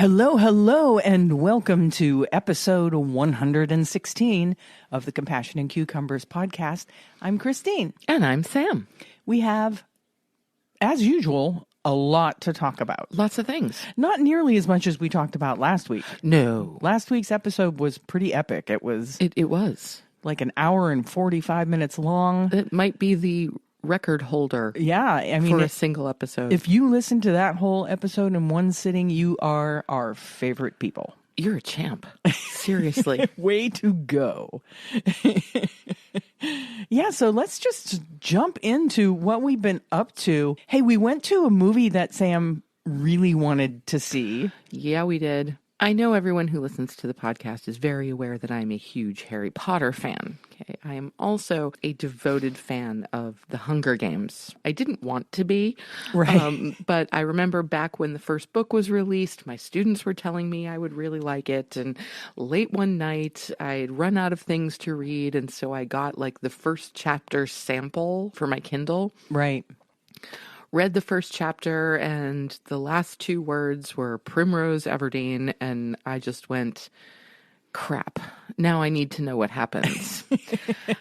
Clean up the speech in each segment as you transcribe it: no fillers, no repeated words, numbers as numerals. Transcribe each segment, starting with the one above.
Hello, hello, and welcome to episode 116 of the Compassion and Cucumbers podcast. I'm Christine. And I'm Sam. We have, as usual, a lot to talk about. Lots of things. Not nearly as much as we talked about last week. No. Last week's episode was pretty epic. It was like an hour and 45 minutes long. It might be the record holder. Yeah, I mean, for a single episode. If you listen to that whole episode in one sitting, you are our favorite people. You're a champ. Seriously. Way to go. Yeah, so let's just jump into what we've been up to. Hey, we went to a movie that Sam really wanted to see. Yeah, we did. I know everyone who listens to the podcast is very aware that I'm a huge Harry Potter fan. Okay, I am also a devoted fan of the Hunger Games. I didn't want to be, right? But I remember back when the first book was released, my students were telling me I would really like it. And late one night, I'd run out of things to read, and so I got like the first chapter sample for my Kindle. Right. Read the first chapter, and the last two words were Primrose Everdeen, and I just went, crap, now I need to know what happens.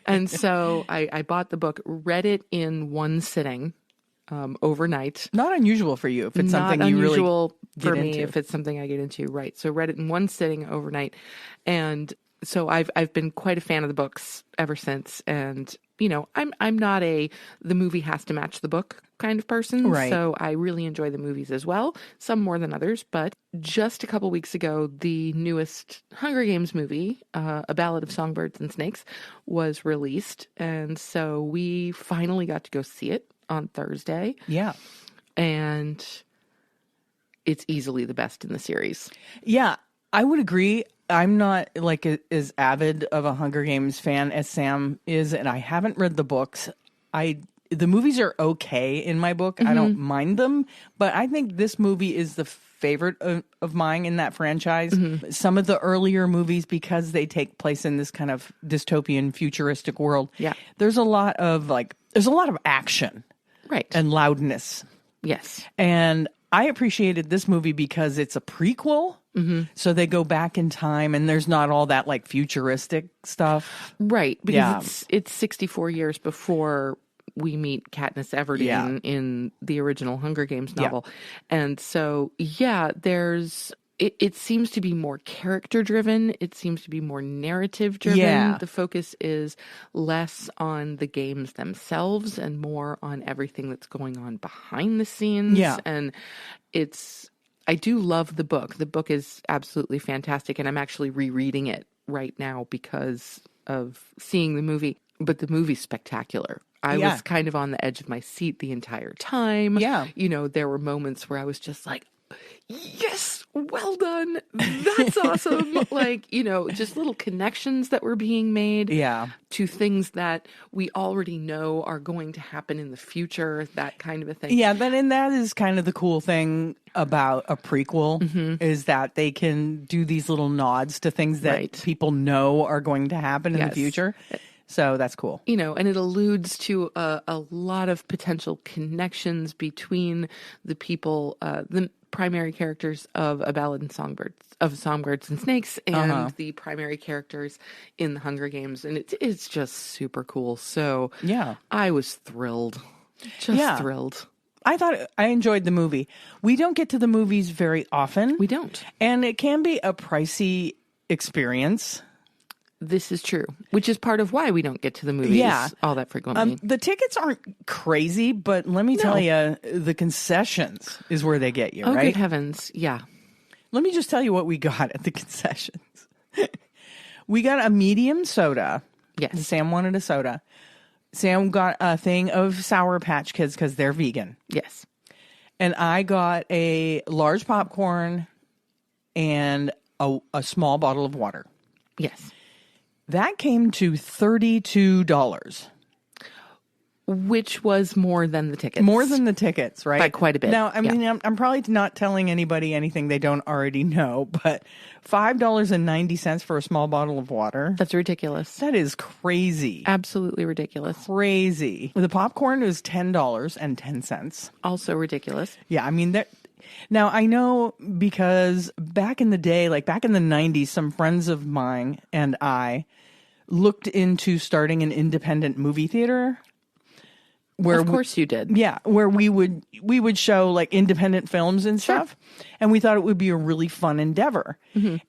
And so I bought the book, read it in one sitting overnight. Not unusual for you if it's something you really for me into. if it's something I get into, right. So read it in one sitting overnight, and so I've been quite a fan of the books ever since, and you know, I'm not the movie has to match the book kind of person. Right. So I really enjoy the movies as well, some more than others. But just a couple weeks ago, the newest Hunger Games movie, A Ballad of Songbirds and Snakes, was released. And so we finally got to go see it on Thursday. Yeah. And it's easily the best in the series. Yeah, I would agree. I'm not like as avid of a Hunger Games fan as Sam is, and I haven't read the books. The movies are okay in my book. Mm-hmm. I don't mind them, but I think this movie is the favorite of mine in that franchise. Mm-hmm. Some of the earlier movies, because they take place in this kind of dystopian, futuristic world. Yeah, there's a lot of action, right, and loudness. Yes, and I appreciated this movie because it's a prequel. Mm-hmm. So they go back in time, and there's not all that like futuristic stuff, right? Because it's 64 years before we meet Katniss Everdeen in the original Hunger Games novel, and so it seems to be more character driven. It seems to be more narrative driven. Yeah. The focus is less on the games themselves and more on everything that's going on behind the scenes. Yeah, and I do love the book. The book is absolutely fantastic, and I'm actually rereading it right now because of seeing the movie. But the movie's spectacular. I was kind of on the edge of my seat the entire time. Yeah. You know, there were moments where I was just like, yes, well done. That's awesome. Like, you know, just little connections that were being made to things that we already know are going to happen in the future, that kind of a thing. Yeah, and that is kind of the cool thing about a prequel is that they can do these little nods to things that people know are going to happen in the future. So that's cool. You know, and it alludes to a lot of potential connections between the people, the primary characters of A Ballad of Songbirds and Snakes, and the primary characters in the Hunger Games. And it's just super cool. So yeah, I was thrilled. Just thrilled. I enjoyed the movie. We don't get to the movies very often. We don't. And it can be a pricey experience. This is true, which is part of why we don't get to the movies all that frequently. The tickets aren't crazy, but let me tell you, the concessions is where they get you, right? Oh, good heavens. Yeah. Let me just tell you what we got at the concessions. We got a medium soda. Yes. Sam wanted a soda. Sam got a thing of Sour Patch Kids because they're vegan. Yes. And I got a large popcorn and a small bottle of water. Yes. That came to $32. Which was more than the tickets. More than the tickets, right? By quite a bit. Now, I mean, I'm probably not telling anybody anything they don't already know, but $5.90 for a small bottle of water. That's ridiculous. That is crazy. Absolutely ridiculous. Crazy. The popcorn is $10.10. Also ridiculous. Yeah, I mean, Now, I know because back in the day, like back in the 90s, some friends of mine and I looked into starting an independent movie theater. Of course you did. Yeah, where we would show like independent films and stuff. And we thought it would be a really fun endeavor.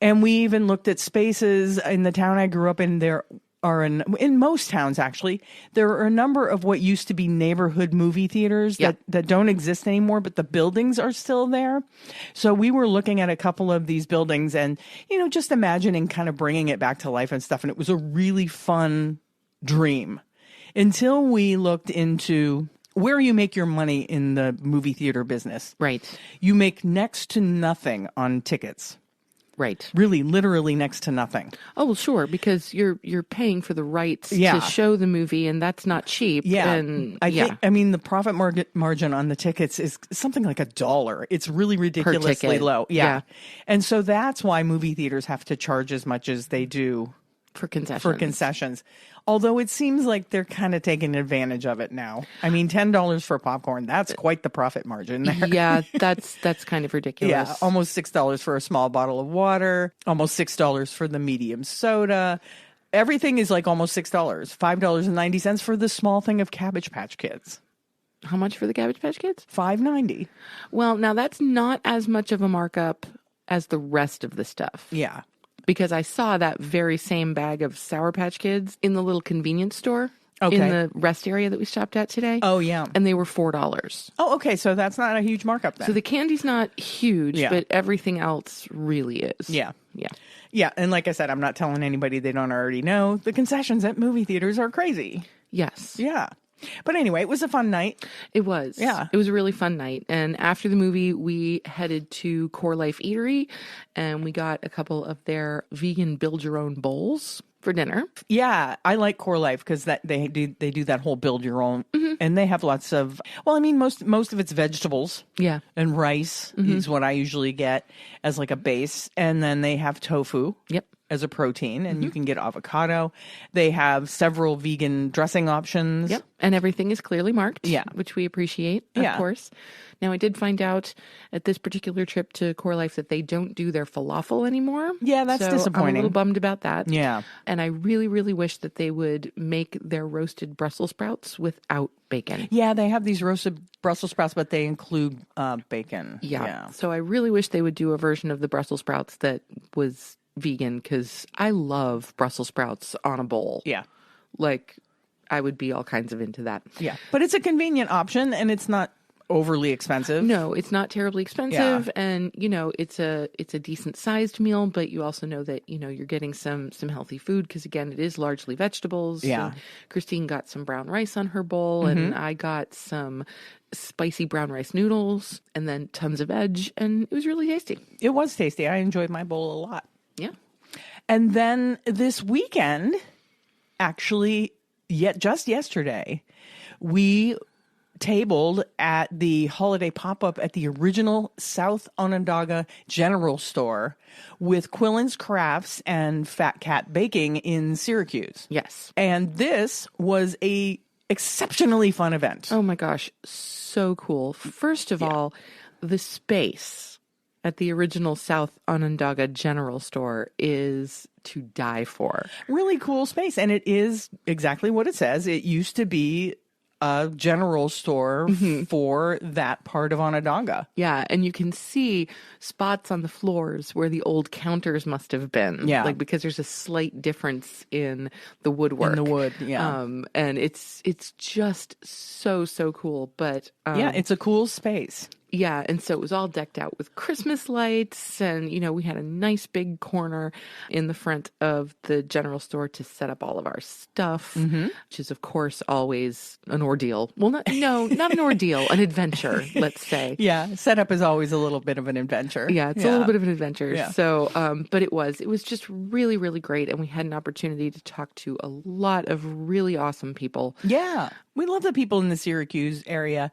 And we even looked at spaces in the town I grew up in. There are in most towns, actually, there are a number of what used to be neighborhood movie theaters that don't exist anymore, but the buildings are still there. So we were looking at a couple of these buildings and, just imagining kind of bringing it back to life and stuff. And it was a really fun dream. Until we looked into where you make your money in the movie theater business. Right. You make next to nothing on tickets. Right. Really, literally next to nothing. Oh, well, sure, because you're paying for the rights to show the movie, and that's not cheap. Yeah. And I think, the profit margin on the tickets is something like $1. It's really ridiculously low. Yeah. And so that's why movie theaters have to charge as much as they do for concessions. Although it seems like they're kind of taking advantage of it now. $10 for popcorn, that's quite the profit margin there. Yeah, that's kind of ridiculous. Yeah, almost $6 for a small bottle of water, almost $6 for the medium soda. Everything is like almost $6, $5.90 for the small thing of Cabbage Patch Kids. How much for the Cabbage Patch Kids? $5.90. Well, now that's not as much of a markup as the rest of the stuff. Yeah. Because I saw that very same bag of Sour Patch Kids in the little convenience store in the rest area that we stopped at today. Oh, yeah. And they were $4. Oh, okay. So that's not a huge markup then. So the candy's not huge, but everything else really is. Yeah. Yeah. Yeah. And like I said, I'm not telling anybody they don't already know. The concessions at movie theaters are crazy. Yes. Yeah. But anyway, it was a fun night. It was. Yeah. It was a really fun night. And after the movie, we headed to Core Life Eatery and we got a couple of their vegan build your own bowls for dinner. Yeah, I like Core Life because they do that whole build your own, and they have lots of. Well, most of it's vegetables. Yeah, and rice is what I usually get as like a base, and then they have tofu. Yep. As a protein, and you can get avocado. They have several vegan dressing options. Yep, and everything is clearly marked. Yeah, which we appreciate, of course. Now, I did find out at this particular trip to Core Life that they don't do their falafel anymore. Yeah, that's disappointing. I'm a little bummed about that. Yeah. And I really, really wish that they would make their roasted Brussels sprouts without bacon. Yeah, they have these roasted Brussels sprouts, but they include bacon. Yeah. So I really wish they would do a version of the Brussels sprouts that was vegan, because I love Brussels sprouts on a bowl. Yeah. Like, I would be all kinds of into that. Yeah. But it's a convenient option, and it's not overly expensive. No, it's not terribly expensive, and it's a decent sized meal, but you also know that you're getting some healthy food, because again, it is largely vegetables. Yeah. And Christine got some brown rice on her bowl, and I got some spicy brown rice noodles, and then tons of veg, and it was really tasty. It was tasty. I enjoyed my bowl a lot. Yeah. And then this weekend, actually, just yesterday, we tabled at the holiday pop-up at the original South Onondaga General Store with Quillen's Crafts and Fat Cat Baking in Syracuse. Yes. And this was a exceptionally fun event. Oh my gosh, so cool. First of all, the space at the original South Onondaga General Store is to die for. Really cool space. And it is exactly what it says. It used to be a general store for that part of Onondaga. Yeah, and you can see spots on the floors where the old counters must have been. Yeah. Like, because there's a slight difference in the woodwork. In the wood, yeah. And it's just so cool. But yeah, it's a cool space. Yeah, and so it was all decked out with Christmas lights, and we had a nice big corner in the front of the general store to set up all of our stuff, which is of course always an ordeal. Well, not an ordeal, an adventure, let's say. Yeah, setup is always a little bit of an adventure. Yeah, it's a little bit of an adventure. Yeah. So, but it was just really, really great, and we had an opportunity to talk to a lot of really awesome people. Yeah, we love the people in the Syracuse area,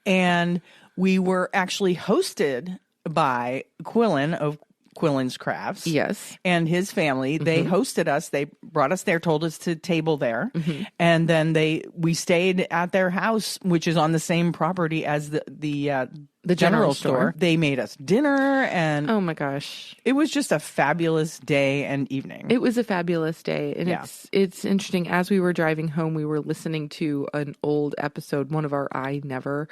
and we were actually hosted by Quillen of Quillen's Crafts. Yes. And his family. They hosted us. They brought us there, told us to table there. And then we stayed at their house, which is on the same property as the The general store. They made us dinner, and oh my gosh, it was just a fabulous day and evening. It was a fabulous day. And it's interesting. As we were driving home, we were listening to an old episode, one of our I Never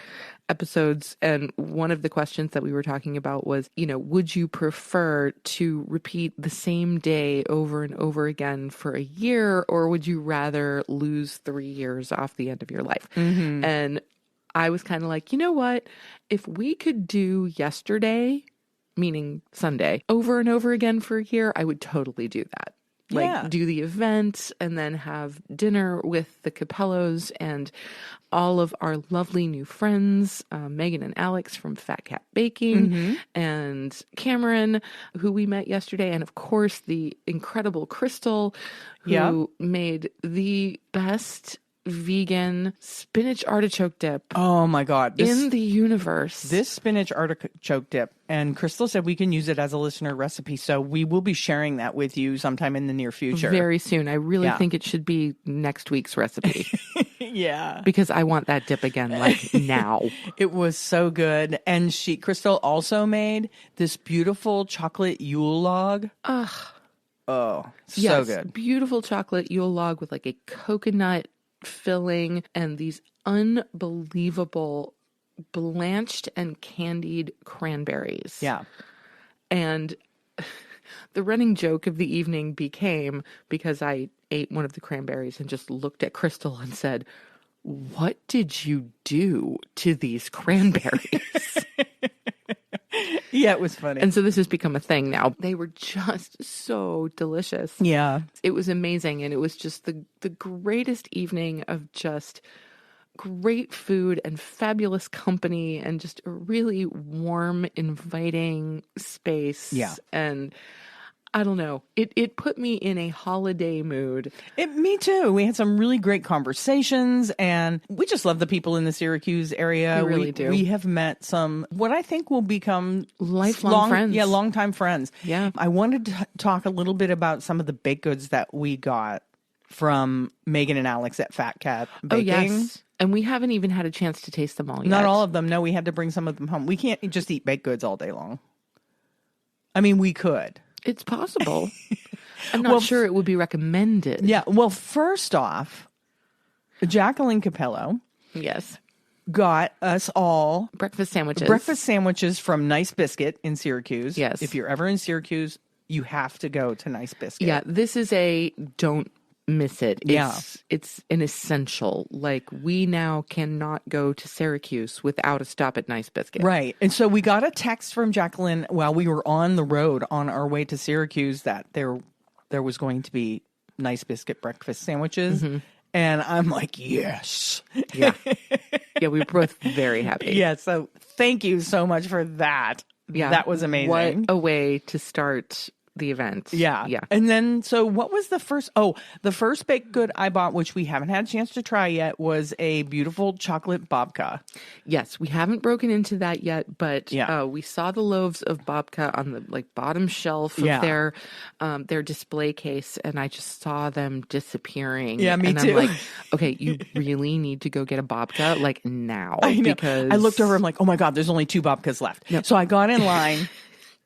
episodes. And one of the questions that we were talking about was, would you prefer to repeat the same day over and over again for a year, or would you rather lose 3 years off the end of your life? Mm-hmm. And I was kind of like, you know what? If we could do yesterday, meaning Sunday, over and over again for a year, I would totally do that. Do the event and then have dinner with the Capellos and all of our lovely new friends, Megan and Alex from Fat Cat Baking, and Cameron, who we met yesterday, and of course the incredible Crystal, who made the best vegan spinach artichoke dip. Oh my God. In the universe. This spinach artichoke dip. And Crystal said we can use it as a listener recipe. So we will be sharing that with you sometime in the near future. Very soon. I really think it should be next week's recipe. Yeah. Because I want that dip again, like now. It was so good. And Crystal also made this beautiful chocolate Yule log. Ugh. Oh, so good. Beautiful chocolate Yule log with like a coconut filling and these unbelievable blanched and candied cranberries. Yeah. And the running joke of the evening became, because I ate one of the cranberries and just looked at Crystal and said, "What did you do to these cranberries?" Yeah, it was funny. And so this has become a thing now. They were just so delicious. Yeah. It was amazing. And it was just the greatest evening of just great food and fabulous company and just a really warm, inviting space. Yeah. And I don't know. It put me in a holiday mood. Me too. We had some really great conversations, and we just love the people in the Syracuse area. We really do. We have met some, what I think will become lifelong friends. Yeah, longtime friends. Yeah. I wanted to talk a little bit about some of the baked goods that we got from Megan and Alex at Fat Cat Baking. Oh, yes. And we haven't even had a chance to taste them all yet. Not all of them. No, we had to bring some of them home. We can't just eat baked goods all day long. I mean, we could. It's possible. I'm not sure it would be recommended. Yeah. Well, first off, Jacqueline Capello got us all breakfast sandwiches from Nice Biscuit in Syracuse. Yes. If you're ever in Syracuse, you have to go to Nice Biscuit. Yeah. This is don't miss it. It's an essential. Like, we now cannot go to Syracuse without a stop at Nice Biscuit. Right. And so we got a text from Jacqueline while we were on the road on our way to Syracuse that there was going to be Nice Biscuit breakfast sandwiches. Mm-hmm. And I'm like, yes. Yeah. Yeah, we were both very happy. Yeah, so thank you so much for that. Yeah. That was amazing. What a way to start the event. Yeah. Yeah. And then, so what was the first baked good I bought, which we haven't had a chance to try yet, was a beautiful chocolate babka. Yes. We haven't broken into that yet, but we saw the loaves of babka on the bottom shelf of their display case, and I just saw them disappearing. Yeah, me and too. I'm like, okay, you really need to go get a babka now. I know. Because I looked over, I'm like, oh my God, there's only 2 babkas left. Yep. So I got in line.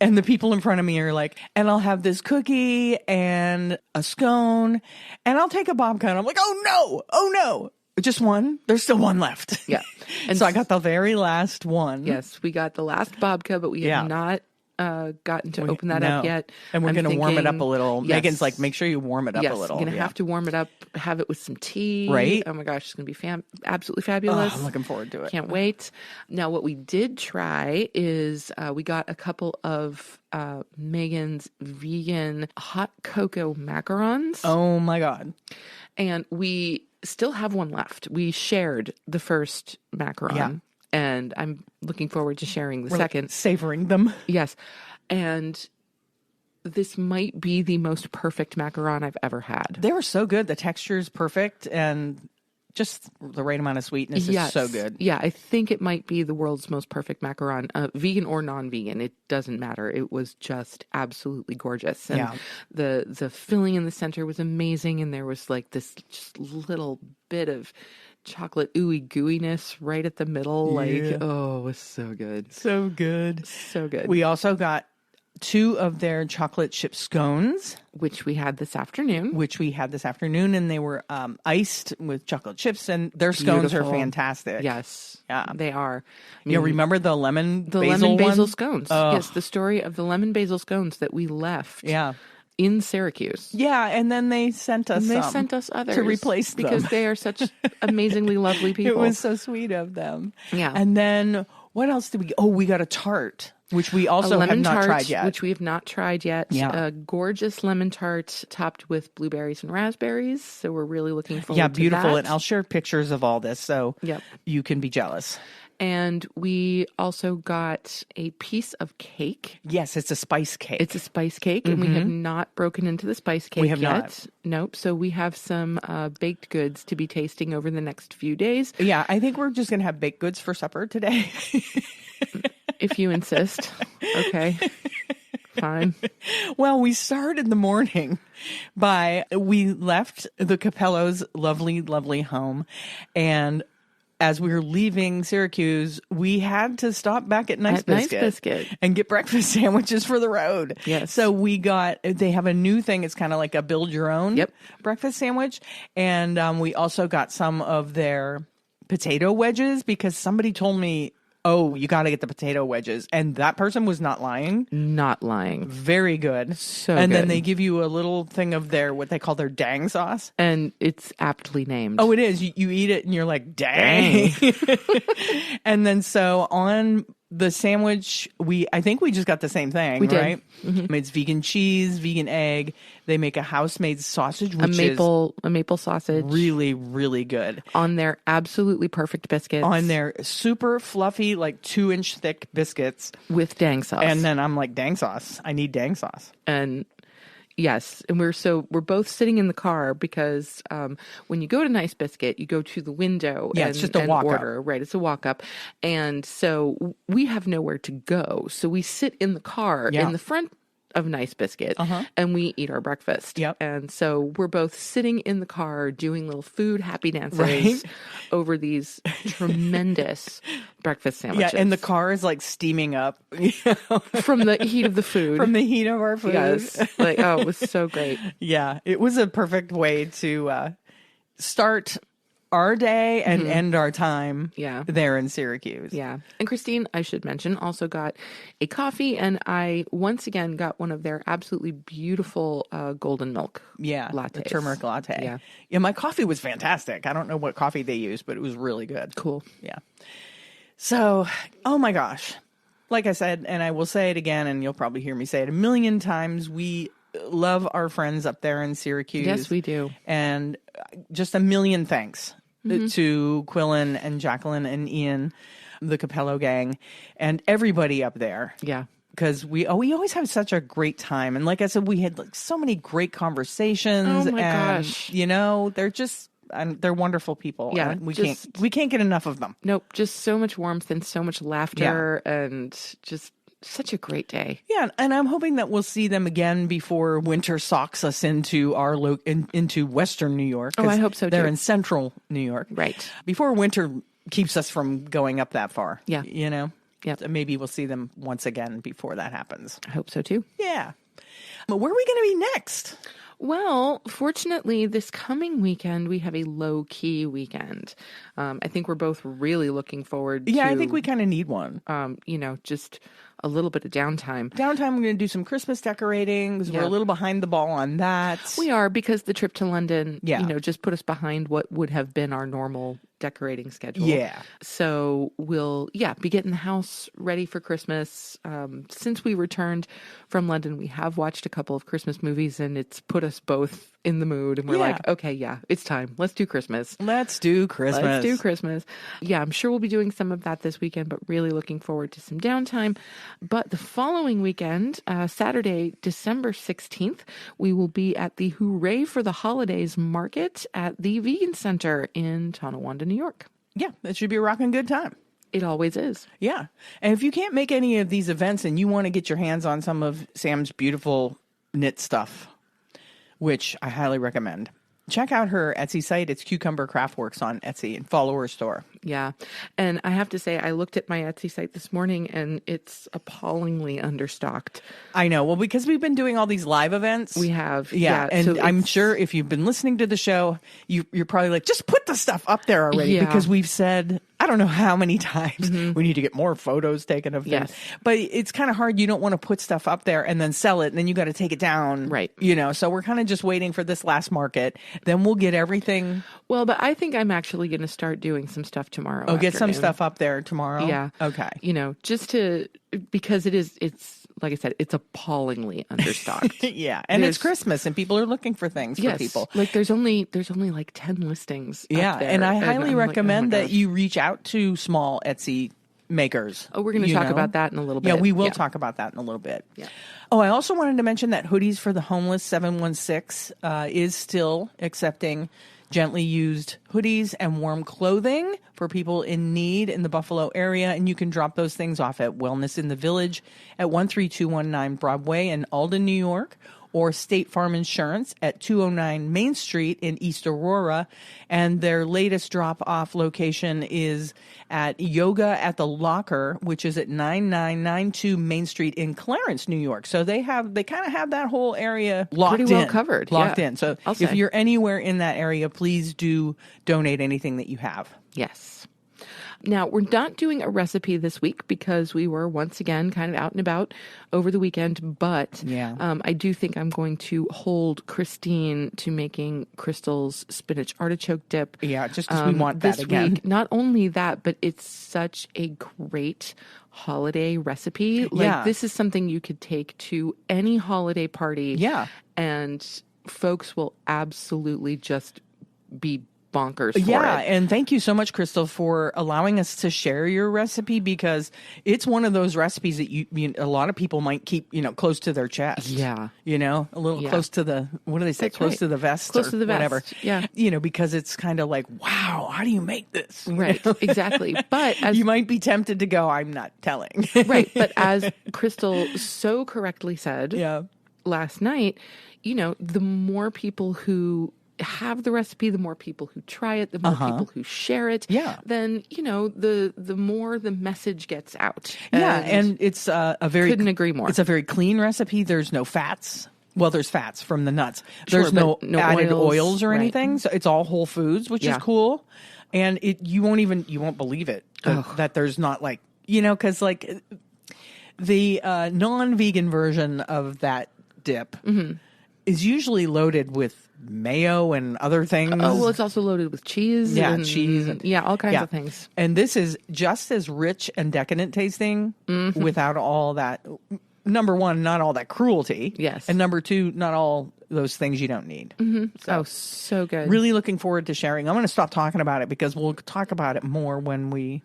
And the people in front of me are like, and I'll have this cookie and a scone, and I'll take a babka. And I'm like, oh no. Just one? There's still one left. Yeah. And so I got the very last one. Yes, we got the last babka, but we have not gotten to open that up yet. And we're going to warm it up a little. Yes. Megan's like, make sure you warm it up a little. You're going to have to warm it up, have it with some tea. Right. Oh my gosh, it's going to be absolutely fabulous. I'm looking forward to it. Can't wait. Now, what we did try is we got a couple of Megan's vegan hot cocoa macarons. Oh my God. And we still have one left. We shared the first macaron. Yeah. And I'm looking forward to sharing the second. Savoring them. Yes. And this might be the most perfect macaron I've ever had. They were so good. The texture is perfect. And just the right amount of sweetness is so good. Yeah, I think it might be the world's most perfect macaron, vegan or non-vegan. It doesn't matter. It was just absolutely gorgeous. And the filling in the center was amazing. And there was like this just little bit of chocolate ooey gooiness right at the middle. Like, oh, it was so good. So good. So good. We also got 2 of their chocolate chip scones, which we had this afternoon. And they were iced with chocolate chips, and their scones are fantastic. Yes, yeah, they are. I mean, remember the lemon basil scones? Yes, the story of the lemon basil scones that we left. Yeah. In Syracuse. Yeah, and then they sent us others to replace them. Because they are such amazingly lovely people. It was so sweet of them. Yeah. And then what else did we get? Oh, we got a tart, which we also have not tried yet. Which we have not tried yet. Yeah. A gorgeous lemon tart topped with blueberries and raspberries. So we're really looking forward to that. Yeah, beautiful. And I'll share pictures of all this so yep. you can be jealous. And we also got a piece of cake. Yes, it's a spice cake. It's a spice cake, and we have not broken into the spice cake yet. Not. Nope. So we have some baked goods to be tasting over the next few days. Yeah, I think we're just going to have baked goods for supper today. If you insist. Okay. Fine. Well, we started the morning we left the Capello's lovely, lovely home, and as we were leaving Syracuse, we had to stop back at Nice Biscuit and get breakfast sandwiches for the road. Yes. So they have a new thing. It's kind of like a build your own breakfast sandwich. And we also got some of their potato wedges because somebody told me, oh, you got to get the potato wedges. And that person was not lying. Not lying. Very good. And then they give you a little thing of what they call their dang sauce. And it's aptly named. Oh, it is. You eat it and you're like, dang. And then so on the sandwich, I think we just got the same thing, right? Mm-hmm. It's vegan cheese, vegan egg. They make a house-made sausage, which is a maple sausage. Really, really good. On their absolutely perfect biscuits. On their super fluffy, like 2-inch thick biscuits. With dang sauce. And then I'm like, dang sauce. I need dang sauce. And yes, and we're both sitting in the car because when you go to Nice Biscuit, you go to the window it's just a walk order. up. Right, it's a walk up. And so we have nowhere to go. So we sit in the car in the front of Nice Biscuit and we eat our breakfast. Yep. And so we're both sitting in the car doing little food happy dances over these tremendous breakfast sandwiches. Yeah, and the car is like steaming up from the heat of the food. From the heat of our food. Yes. Like, oh, it was so great. Yeah, it was a perfect way to start our day and end our time there in Syracuse. Yeah. And Christine, I should mention, also got a coffee, and I once again got one of their absolutely beautiful golden milk lattes. The turmeric latte. Yeah, my coffee was fantastic. I don't know what coffee they use, but it was really good. Cool. Yeah. So, oh my gosh. Like I said, and I will say it again, and you'll probably hear me say it a million times, we love our friends up there in Syracuse. Yes, we do. And just a million thanks to Quillen and Jacqueline and Ian, the Capello gang, and everybody up there. Yeah. Because we always have such a great time. And like I said, we had so many great conversations. Oh my gosh. You know, they're wonderful people. Yeah. And we can't get enough of them. Nope. Just so much warmth and so much laughter and just such a great day. Yeah, and I'm hoping that we'll see them again before winter socks us into into Western New York. Oh, I hope so, too. They're in Central New York. Right. Before winter keeps us from going up that far. Yeah. You know? Yeah. So maybe we'll see them once again before that happens. I hope so, too. Yeah. But where are we going to be next? Well, fortunately, this coming weekend, we have a low-key weekend. I think we're both really looking forward to... Yeah, I think we kind of need one. Just a little bit of downtime. We're going to do some Christmas decorating because we're a little behind the ball on that. We are, because the trip to London, just put us behind what would have been our normal decorating schedule. Yeah. So we'll, be getting the house ready for Christmas. Since we returned from London, we have watched a couple of Christmas movies, and it's put us both in the mood, and we're like, okay, it's time. Let's do Christmas. Yeah, I'm sure we'll be doing some of that this weekend, but really looking forward to some downtime. But the following weekend, Saturday, December 16th, we will be at the Hooray for the Holidays market at the Vegan Center in Tonawanda, New York. Yeah, it should be a rocking good time. It always is. Yeah. And if you can't make any of these events and you want to get your hands on some of Sam's beautiful knit stuff, which I highly recommend, check out her Etsy site. It's Cucumber Craftworks on Etsy, and follow her store. Yeah. And I have to say, I looked at my Etsy site this morning and it's appallingly understocked. I know. Well, because we've been doing all these live events. We have. Yeah. And so I'm sure if you've been listening to the show, you're probably like, just put the stuff up there already. Because we've said, I don't know how many times we need to get more photos taken of things. Yes. But it's kind of hard. You don't want to put stuff up there and then sell it. And then you got to take it down. Right. So we're kind of just waiting for this last market. Then we'll get everything. Well, but I think I'm actually going to start doing some stuff tomorrow. Oh, get some stuff up there tomorrow? Yeah. Okay. Because it's like I said, it's appallingly understocked. Yeah. And it's Christmas and people are looking for things for people. Like there's only like 10 listings. Yeah. Up there, and I highly recommend that you reach out to small Etsy makers. Oh, we're going to talk about that in a little bit. Yeah, we will talk about that in a little bit. Yeah. Oh, I also wanted to mention that Hoodies for the Homeless 716 is still accepting gently used hoodies and warm clothing for people in need in the Buffalo area. And you can drop those things off at Wellness in the Village at 13219 Broadway in Alden, New York, or State Farm Insurance at 209 Main Street in East Aurora. And their latest drop-off location is at Yoga at the Locker, which is at 9992 Main Street in Clarence, New York. So they kind of have that whole area locked pretty well covered. Locked in. So if you're anywhere in that area, please do donate anything that you have. Yes. Now, we're not doing a recipe this week because we were once again kind of out and about over the weekend, but I do think I'm going to hold Christine to making Crystal's spinach artichoke dip. Yeah, just because we want that this again. Week. Not only that, but it's such a great holiday recipe. This is something you could take to any holiday party. Yeah. And folks will absolutely just be bonkers for it. And thank you so much, Crystal, for allowing us to share your recipe, because it's one of those recipes that a lot of people might keep, close to their chest. Yeah. A little close to the, what do they say? That's close right. to the vest. Close to the vest. Whatever. Yeah. Because it's kind of like, wow, how do you make this? Right. Exactly. But you might be tempted to go, I'm not telling. Right. But as Crystal so correctly said last night, the more people who have the recipe, the more people who try it, the more people who share it, then the more the message gets out. And it's couldn't agree more. It's a very clean recipe. There's no fats. Well, there's fats from the nuts. There's no added oils or anything. So it's all whole foods, which is cool. And you won't believe it that there's not because the non-vegan version of that dip is usually loaded with mayo and other things. Oh, well, it's also loaded with cheese. Cheese. And, all kinds of things. And this is just as rich and decadent tasting without all that. Number one, not all that cruelty. Yes. And number two, not all those things you don't need. So good. Really looking forward to sharing. I'm going to stop talking about it because we'll talk about it more when we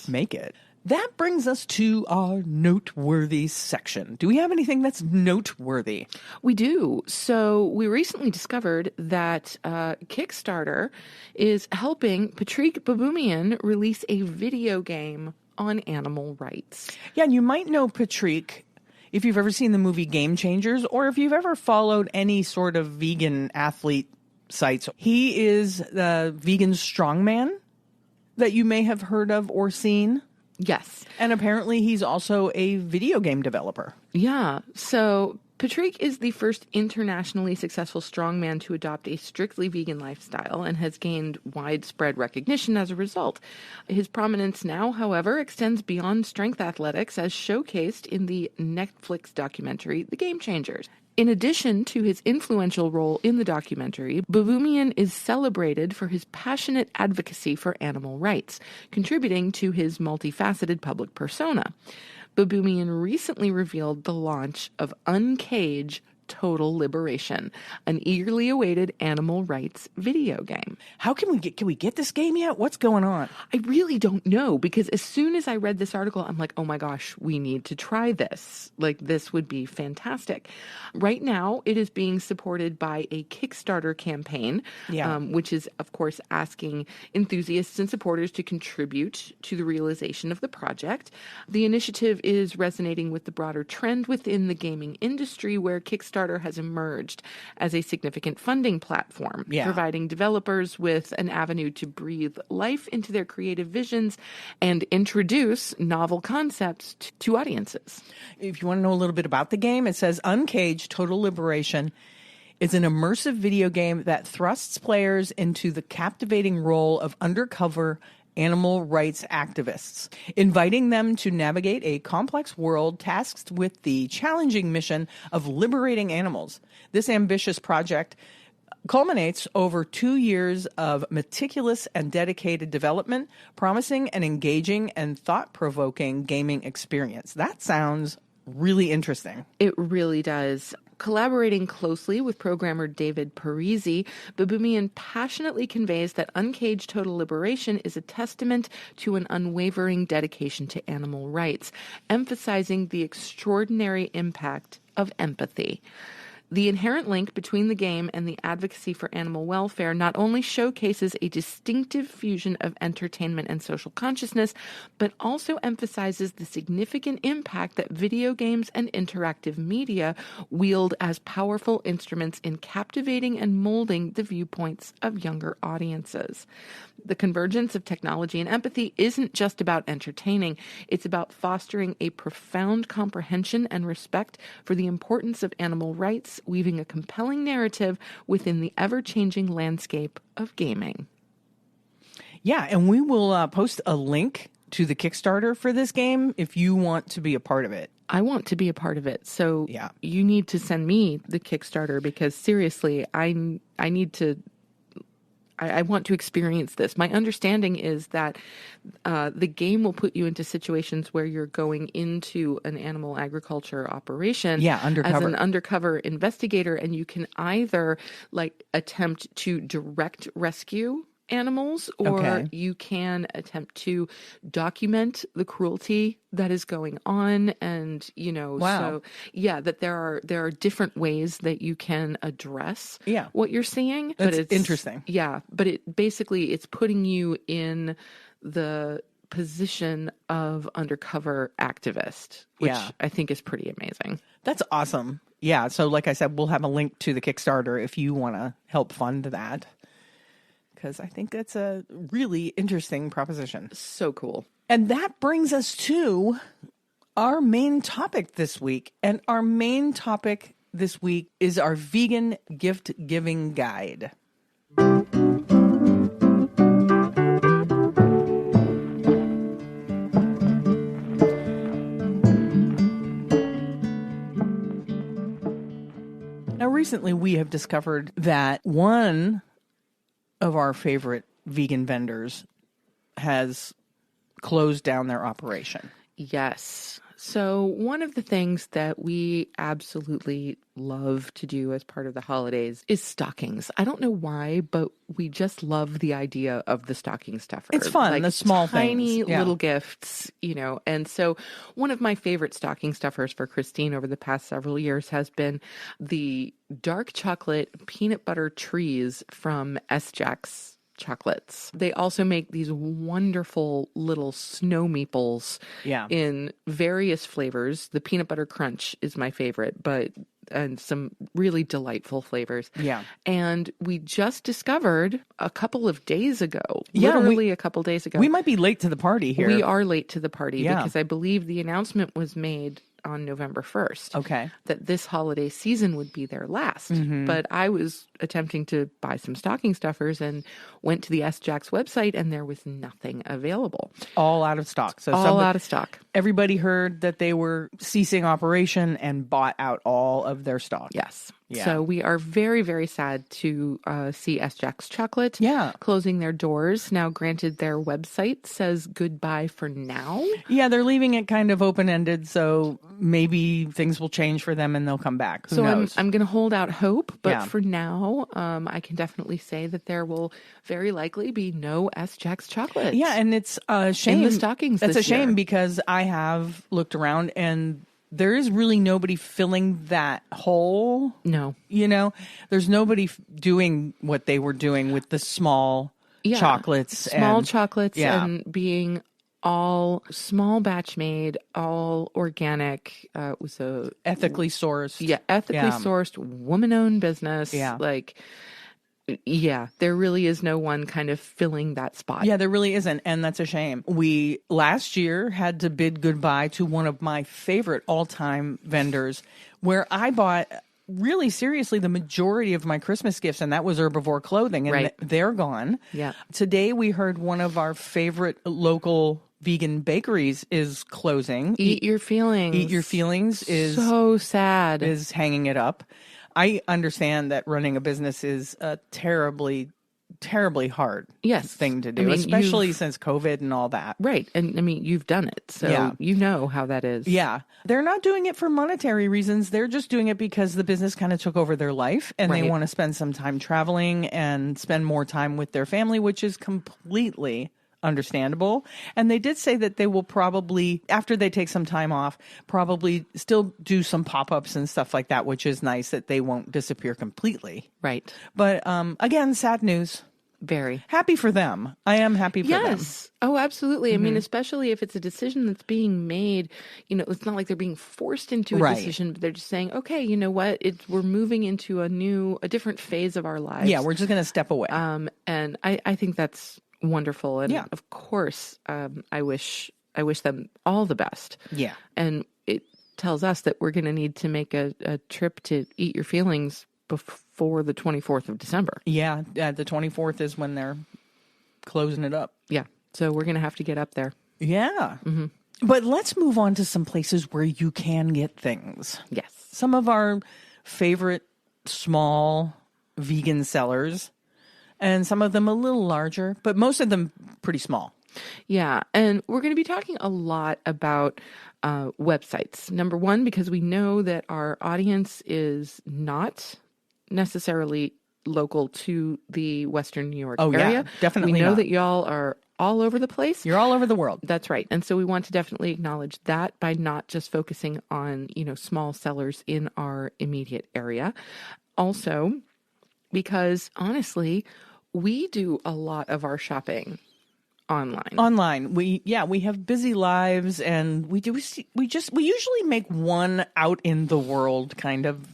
make it. That brings us to our noteworthy section. Do we have anything that's noteworthy? We do. So we recently discovered that Kickstarter is helping Patrik Baboumian release a video game on animal rights. Yeah, and you might know Patrik if you've ever seen the movie Game Changers, or if you've ever followed any sort of vegan athlete sites. He is the vegan strongman that you may have heard of or seen. Yes. And apparently he's also a video game developer. Yeah. So Patrik is the first internationally successful strongman to adopt a strictly vegan lifestyle and has gained widespread recognition as a result. His prominence now, however, extends beyond strength athletics, as showcased in the Netflix documentary The Game Changers. In addition to his influential role in the documentary, Baboumian is celebrated for his passionate advocacy for animal rights, contributing to his multifaceted public persona. Baboumian recently revealed the launch of Uncage Total Liberation, an eagerly awaited animal rights video game. How can we get this game yet? What's going on? I really don't know, because as soon as I read this article, I'm like, oh my gosh, we need to try this. This would be fantastic. Right now, it is being supported by a Kickstarter campaign, which is, of course, asking enthusiasts and supporters to contribute to the realization of the project. The initiative is resonating with the broader trend within the gaming industry, where Kickstarter Kickstarter has emerged as a significant funding platform, Yeah. providing developers with an avenue to breathe life into their creative visions and introduce novel concepts to audiences. If you want to know a little bit about the game, it says Uncaged Total Liberation is an immersive video game that thrusts players into the captivating role of undercover animal rights activists, inviting them to navigate a complex world tasked with the challenging mission of liberating animals. This ambitious project culminates over 2 years of meticulous and dedicated development, promising an engaging and thought-provoking gaming experience. That sounds really interesting. It really does. Collaborating closely with programmer David Parisi, Baboumian passionately conveys that Uncaged Total Liberation is a testament to an unwavering dedication to animal rights, emphasizing the extraordinary impact of empathy. The inherent link between the game and the advocacy for animal welfare not only showcases a distinctive fusion of entertainment and social consciousness, but also emphasizes the significant impact that video games and interactive media wield as powerful instruments in captivating and molding the viewpoints of younger audiences. The convergence of technology and empathy isn't just about entertaining, it's about fostering a profound comprehension and respect for the importance of animal rights, weaving a compelling narrative within the ever-changing landscape of gaming. Yeah, and we will post a link to the Kickstarter for this game if you want to be a part of it. I want to be a part of it. So yeah, you need to send me the Kickstarter because seriously, I need to... I want to experience this. My understanding is that the game will put you into situations where you're going into an animal agriculture operation undercover. As an undercover investigator, and you can either attempt to direct rescue animals, or you can attempt to document the cruelty that is going on, and so that there are different ways that you can address what you're seeing. That's but it's interesting. But it's putting you in the position of undercover activist, which I think is pretty amazing. That's awesome. Yeah, so like I said, we'll have a link to the Kickstarter if you want to help fund that, because I think that's a really interesting proposition. So cool. And that brings us to our main topic this week. And our main topic this week is our vegan gift giving guide. Now, recently we have discovered that one of our favorite vegan vendors has closed down their operation. Yes. So one of the things that we absolutely love to do as part of the holidays is stockings. I don't know why, but we just love the idea of the stocking stuffer. It's fun, the small tiny things. Little gifts, And so one of my favorite stocking stuffers for Christine over the past several years has been the dark chocolate peanut butter trees from S-Jack's chocolates. They also make these wonderful little snow meeples in various flavors. The peanut butter crunch is my favorite, and some really delightful flavors. Yeah. And we just discovered a couple of days ago, literally a couple days ago. We might be late to the party here. We are late to the party because I believe the announcement was made on November 1st. Okay. That this holiday season would be their last. Mm-hmm. But I was attempting to buy some stocking stuffers and went to the S-Jack's website, and there was nothing available. All out of stock. So out of stock. Everybody heard that they were ceasing operation and bought out all of their stock. Yes. Yeah. So we are very, very sad to see S-Jack's Chocolate closing their doors. Now, granted, their website says goodbye for now. Yeah, they're leaving it kind of open-ended, so maybe things will change for them and they'll come back. Who knows? I'm going to hold out hope, but for now, I can definitely say that there will very likely be no S-Jack's Chocolate. Yeah, and it's a shame. In the stockings It's this a shame year. because I have looked around and there is really nobody filling that hole. No. There's nobody doing what they were doing with the small chocolates. Small chocolates and being all small batch made, all organic. It was a ethically sourced. Yeah, ethically sourced, woman-owned business. Yeah. Like, yeah, there really is no one kind of filling that spot. Yeah, there really isn't, and that's a shame. We, last year, had to bid goodbye to one of my favorite all-time vendors, where I bought, really seriously, the majority of my Christmas gifts, and that was Herbivore Clothing, and Right. they're gone. Yeah. Today, we heard one of our favorite local vegan bakeries is closing. Eat Your Feelings. Eat Your Feelings is so sad. Is hanging it up. I understand that running a business is a terribly hard thing to do, I mean, especially since COVID and all that. Right. And I mean, you've done it, so you know how that is. Yeah. They're not doing it for monetary reasons. They're just doing it because the business kind of took over their life and they want to spend some time traveling and spend more time with their family, which is completely understandable. And they did say that they will probably, after they take some time off, probably still do some pop-ups and stuff like that, which is nice that they won't disappear completely. Right. But again, sad news. Very. Happy for them. I am happy for them. Yes. Oh, absolutely. I mean, especially if it's a decision that's being made, you know, it's not like they're being forced into a decision, but they're just saying, okay, you know what? We're moving into a different phase of our lives. Yeah, we're just going to step away. And I think that's wonderful. And of course, I wish them all the best. Yeah. And it tells us that we're going to need to make a trip to Eat Your Feelings before the 24th of December. Yeah. The 24th is when they're closing it up. Yeah. So we're going to have to get up there. Yeah. Mm-hmm. But let's move on to some places where you can get things. Yes. Some of our favorite small vegan sellers, and some of them a little larger, but most of them pretty small. Yeah. And we're going to be talking a lot about websites. Number one, because we know that our audience is not necessarily local to the Western New York area. Yeah, definitely We know not. that y'all are all over the place. You're all over the world. That's right. And so we want to definitely acknowledge that by not just focusing on, you know, small sellers in our immediate area. Also, because honestly, we do a lot of our shopping online. We have busy lives, and we usually make one out in the world kind of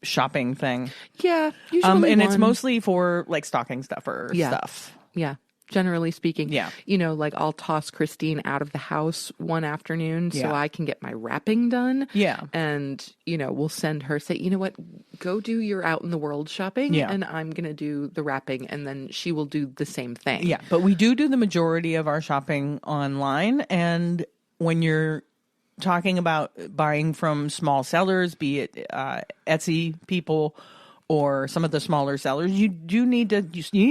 shopping thing. Yeah, usually and it's mostly for like stocking stuffer stuff. Yeah. Generally speaking, Yeah. you know, like I'll toss Christine out of the house one afternoon so I can get my wrapping done. Yeah. And, you know, we'll send her, say, you know what, go do your out in the world shopping and I'm going to do the wrapping, and then she will do the same thing. Yeah. But we do the majority of our shopping online. And when you're talking about buying from small sellers, be it Etsy people or some of the smaller sellers, you need to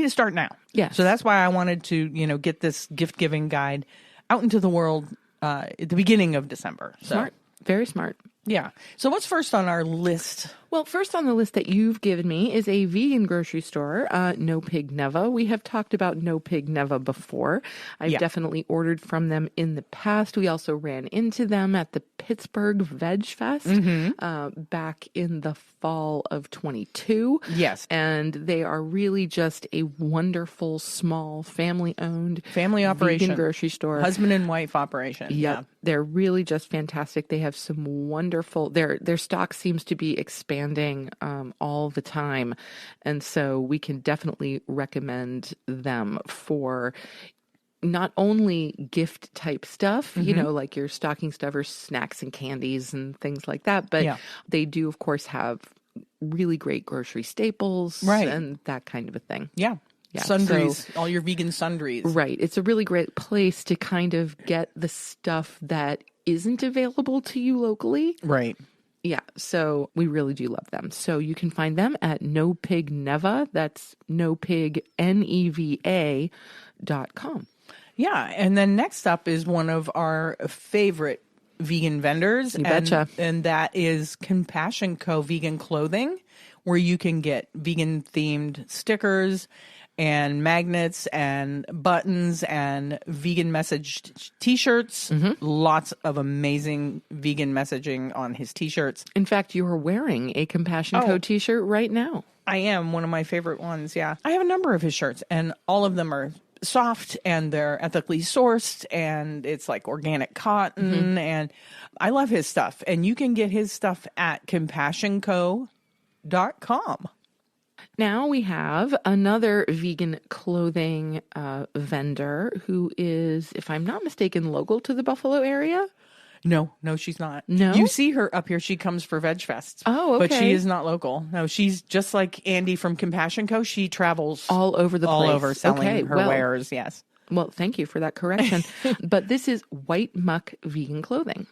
start now. Yeah. So that's why I wanted to, you know, get this gift giving guide out into the world at the beginning of December. So, Smart. Very smart. Yeah. So what's first on our list? Well, first on the list that you've given me is a vegan grocery store, No Pig Neva. We have talked about No Pig Neva before. I've definitely ordered from them in the past. We also ran into them at the Pittsburgh Veg Fest back in the fall of 22. Yes. And they are really just a wonderful, small, family-owned Family operation. vegan grocery store. Husband and wife operation. Yep. Yeah. They're really just fantastic. They have some wonderful, their stock seems to be expanding all the time. And so we can definitely recommend them for not only gift type stuff, you know, like your stocking stuffers, snacks and candies and things like that, but they do, of course, have really great grocery staples and that kind of a thing. Yeah. Yeah, sundries, all your vegan sundries. Right. It's a really great place to kind of get the stuff that isn't available to you locally. Right. Yeah. So we really do love them. So you can find them at No Pig Neva. That's NoPigNeva.com. Yeah. And then next up is one of our favorite vegan vendors. You betcha. And that is Compassion Co. Vegan Clothing, where you can get vegan themed stickers and magnets and buttons and vegan messaged t-shirts. Lots of amazing vegan messaging on his t-shirts. In fact, you are wearing a Compassion Co. t-shirt right now. I am, one of my favorite ones. Yeah. I have a number of his shirts, and all of them are soft and they're ethically sourced and it's like organic cotton. And I love his stuff. And you can get his stuff at compassionco.com. Now we have another vegan clothing vendor who is, if I'm not mistaken, local to the Buffalo area. No, she's not. No? You see her up here. She comes for Veg Fest. Oh, okay. But she is not local. No, she's just like Andy from Compassion Co. She travels all over the place. All over selling her wares, yes. Well, thank you for that correction. But this is White Muck Vegan Clothing.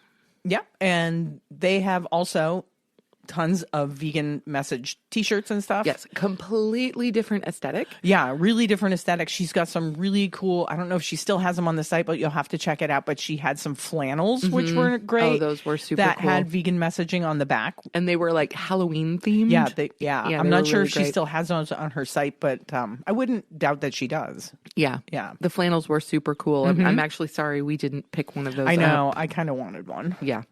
Yeah, and they have also tons of vegan message t-shirts and stuff. Yes, completely different aesthetic. Yeah, really different aesthetic. She's got some really cool, I don't know if she still has them on the site, but you'll have to check it out. But she had some flannels, which were great. Oh, those were super that cool. had vegan messaging on the back. And they were like Halloween themed. Yeah, I'm not sure if she still has those on her site, but I wouldn't doubt that she does. Yeah. The flannels were super cool. I'm actually sorry we didn't pick one of those I know. I kind of wanted one. Yeah.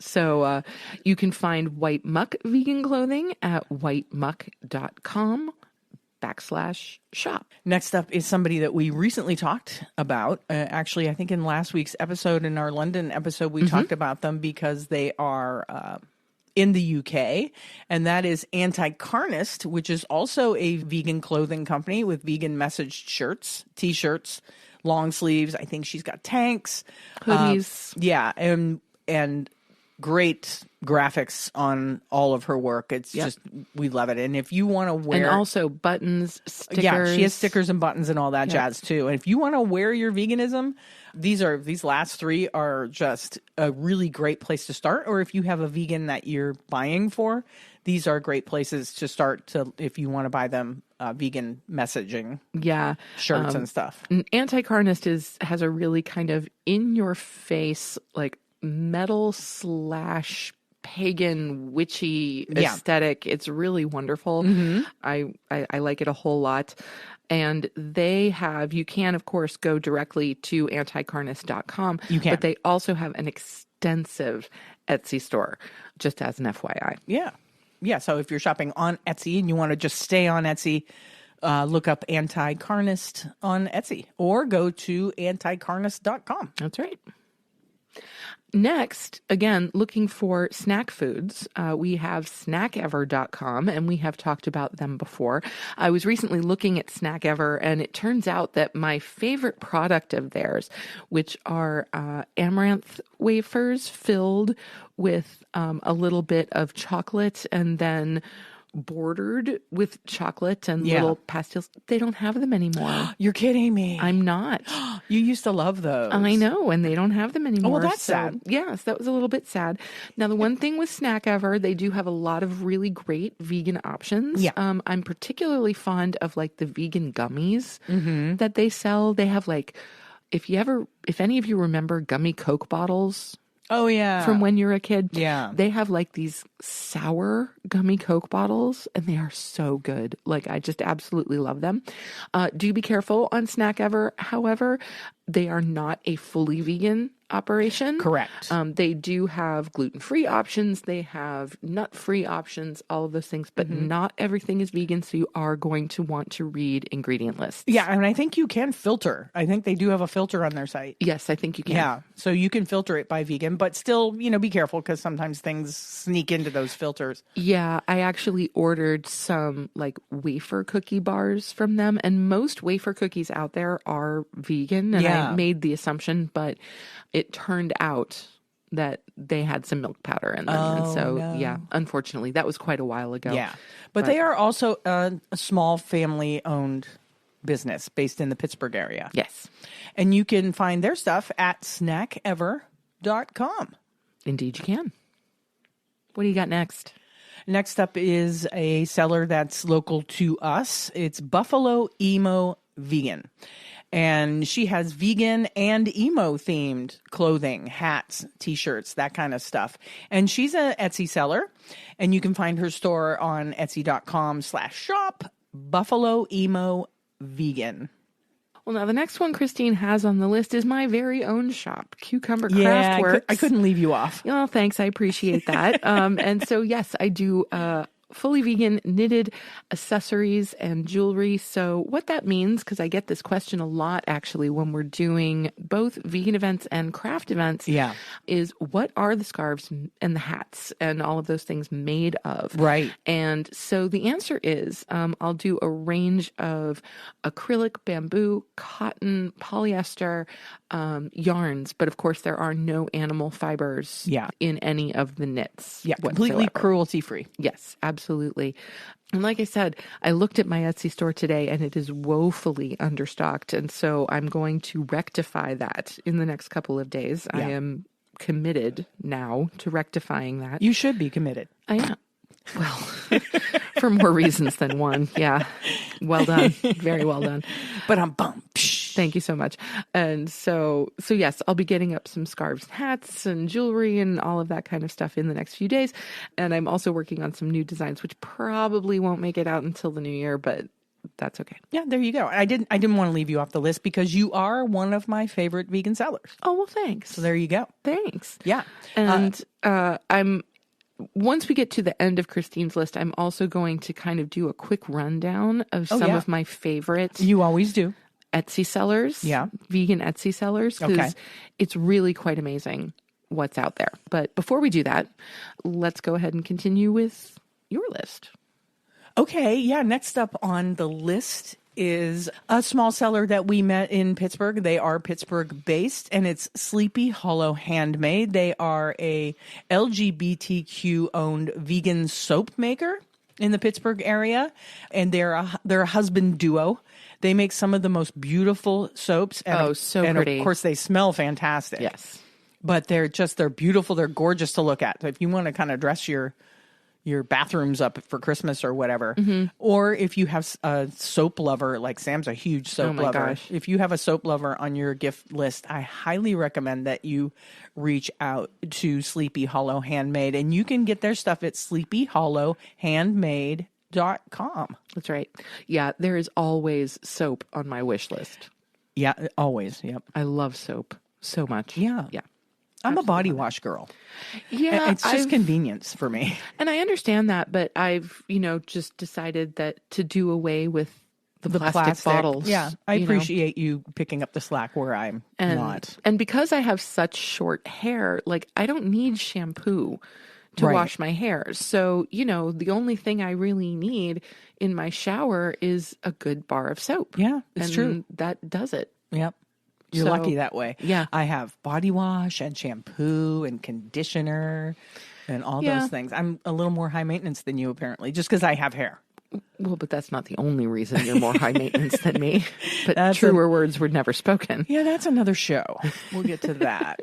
So you can find White Muck vegan clothing at whitemuck.com/shop. Next up is somebody that we recently talked about. Actually, I think in last week's episode, in our London episode, we talked about them because they are in the UK, and that is Anti-Carnist, which is also a vegan clothing company with vegan messaged shirts, t-shirts, long sleeves. I think she's got tanks, hoodies. And great graphics on all of her work. It's just, we love it. And if you want to wear... And also buttons, stickers. Yeah, she has stickers and buttons and all that jazz too. And if you want to wear your veganism, these last three are just a really great place to start. Or if you have a vegan that you're buying for, these are great places to start if you want to buy them vegan messaging shirts and stuff. Anti-Carnist has a really kind of in-your-face, like, metal / pagan witchy aesthetic. It's really wonderful. I like it a whole lot. And they have, you can of course go directly to anticarnist.com. You can. But they also have an extensive Etsy store, just as an FYI. Yeah, so if you're shopping on Etsy and you want to just stay on Etsy, look up Anti-Carnist on Etsy or go to anticarnist.com. That's right. Next, again, looking for snack foods, we have snackever.com, and we have talked about them before. I was recently looking at Snackever, and it turns out that my favorite product of theirs, which are amaranth wafers filled with a little bit of chocolate and then bordered with chocolate and little pastils. They don't have them anymore. You're kidding me. I'm not. You used to love those. I know, and they don't have them anymore. Oh, well, that's sad. Yes, that was a little bit sad. Now, the one thing with Snackever, they do have a lot of really great vegan options. Yeah. I'm particularly fond of like the vegan gummies that they sell. They have like, if any of you remember gummy Coke bottles. Oh, yeah. From when you're a kid. Yeah. They have like these sour gummy Coke bottles, and they are so good. Like, I just absolutely love them. Do be careful on Snackever. However, they are not a fully vegan operation. Correct. They do have gluten-free options. They have nut-free options, all of those things, but not everything is vegan. So you are going to want to read ingredient lists. Yeah. And I think you can filter. I think they do have a filter on their site. Yes, I think you can. Yeah. So you can filter it by vegan, but still, be careful because sometimes things sneak into those filters. Yeah. I actually ordered some like wafer cookie bars from them, and most wafer cookies out there are vegan. And I made the assumption, but it turned out that they had some milk powder in them. And so, unfortunately, that was quite a while ago. Yeah. But they are also a small family-owned business based in the Pittsburgh area. Yes. And you can find their stuff at snackever.com. Indeed you can. What do you got next? Next up is a seller that's local to us. It's Buffalo Emo Vegan. And she has vegan and emo themed clothing, hats, t-shirts, that kind of stuff. And she's an Etsy seller, and you can find her store on etsy.com/shop, Buffalo Emo Vegan. Well, now the next one Christine has on the list is my very own shop, Cucumber Craftworks. I couldn't leave you off. Oh, thanks. I appreciate that. And so, yes, I do fully vegan knitted accessories and jewelry. So what that means, because I get this question a lot actually when we're doing both vegan events and craft events, is what are the scarves and the hats and all of those things made of? Right. And so the answer is I'll do a range of acrylic, bamboo, cotton, polyester, yarns, but of course there are no animal fibers in any of the knits. Yeah, completely cruelty free. Yes, absolutely. And like I said, I looked at my Etsy store today and it is woefully understocked. And so I'm going to rectify that in the next couple of days. I am committed now to rectifying that. You should be committed. I am. Well, for more reasons than one. Yeah. Well done. Very well done. But I'm bummed. Thank you so much. And so yes, I'll be getting up some scarves, hats, and jewelry and all of that kind of stuff in the next few days. And I'm also working on some new designs, which probably won't make it out until the new year, but that's okay. Yeah, there you go. I didn't want to leave you off the list because you are one of my favorite vegan sellers. Oh, well, thanks. So there you go. Thanks. Yeah. And once we get to the end of Christine's list, I'm also going to kind of do a quick rundown of some of my favorite. You always do. Etsy sellers. Yeah. Vegan Etsy sellers. Because it's really quite amazing what's out there. But before we do that, let's go ahead and continue with your list. Okay. Yeah. Next up on the list is a small seller that we met in Pittsburgh. They are Pittsburgh based and it's Sleepy Hollow Handmade. They are a LGBTQ owned vegan soap maker in the Pittsburgh area. And they're a husband duo. They make some of the most beautiful soaps. And, so and pretty. Of course they smell fantastic. Yes. But they're beautiful. They're gorgeous to look at. So if you want to kind of dress your bathrooms up for Christmas or whatever. Or if you have a soap lover, like Sam's a huge soap lover. Gosh. If you have a soap lover on your gift list, I highly recommend that you reach out to Sleepy Hollow Handmade. And you can get their stuff at sleepyhollowhandmade.com. That's right. Yeah, there is always soap on my wish list. Yeah, always. Yep. I love soap so much. Yeah. Yeah. I'm a body wash girl. Yeah. It's just convenience for me. And I understand that, but I've, just decided that to do away with the plastic bottles. Yeah. I appreciate you picking up the slack where I'm not. And because I have such short hair, like I don't need shampoo to wash my hair. So, the only thing I really need in my shower is a good bar of soap. Yeah, it's true. That does it. Yep. You're lucky that way. Yeah. I have body wash and shampoo and conditioner and all those things. I'm a little more high maintenance than you, apparently, just because I have hair. Well, but that's not the only reason you're more high maintenance than me. But truer words were never spoken. Yeah, that's another show. We'll get to that.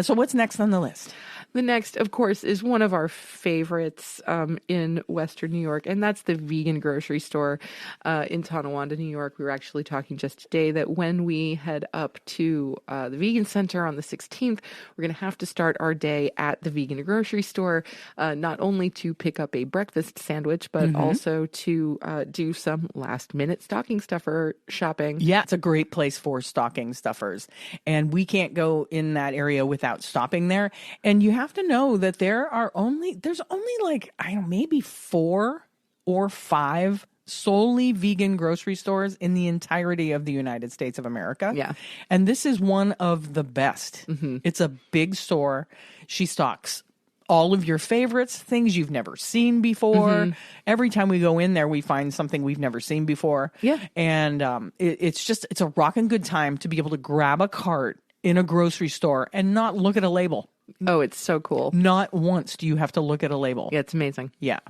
So what's next on the list? The next, of course, is one of our favorites in Western New York, and that's the vegan grocery store in Tonawanda, New York. We were actually talking just today that when we head up to the Vegan Center on the 16th, we're going to have to start our day at the vegan grocery store, not only to pick up a breakfast sandwich, but also to do some last-minute stocking stuffer shopping. Yeah, it's a great place for stocking stuffers, and we can't go in that area without stopping there. And you have to know that there's only like, I don't know, maybe 4 or 5 solely vegan grocery stores in the entirety of the United States of America. Yeah. And this is one of the best. It's a big store. She stocks all of your favorites, things you've never seen before. Every time we go in there, we find something we've never seen before. Yeah. And it's a rockin' good time to be able to grab a cart in a grocery store and not look at a label. Oh, it's so cool. Not once do you have to look at a label. Yeah, it's amazing. Yeah.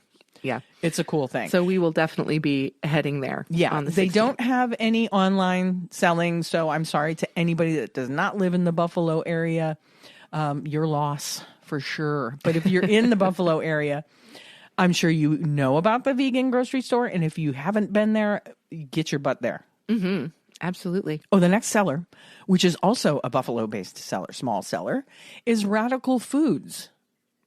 Yeah. It's a cool thing. So we will definitely be heading there. Yeah. On the 16th. They don't have any online selling, so I'm sorry to anybody that does not live in the Buffalo area. Your loss for sure. But if you're in the Buffalo area, I'm sure you know about the vegan grocery store. And if you haven't been there, get your butt there. Absolutely. Oh, the next seller, which is also a Buffalo-based seller, small seller, is Radical Foods.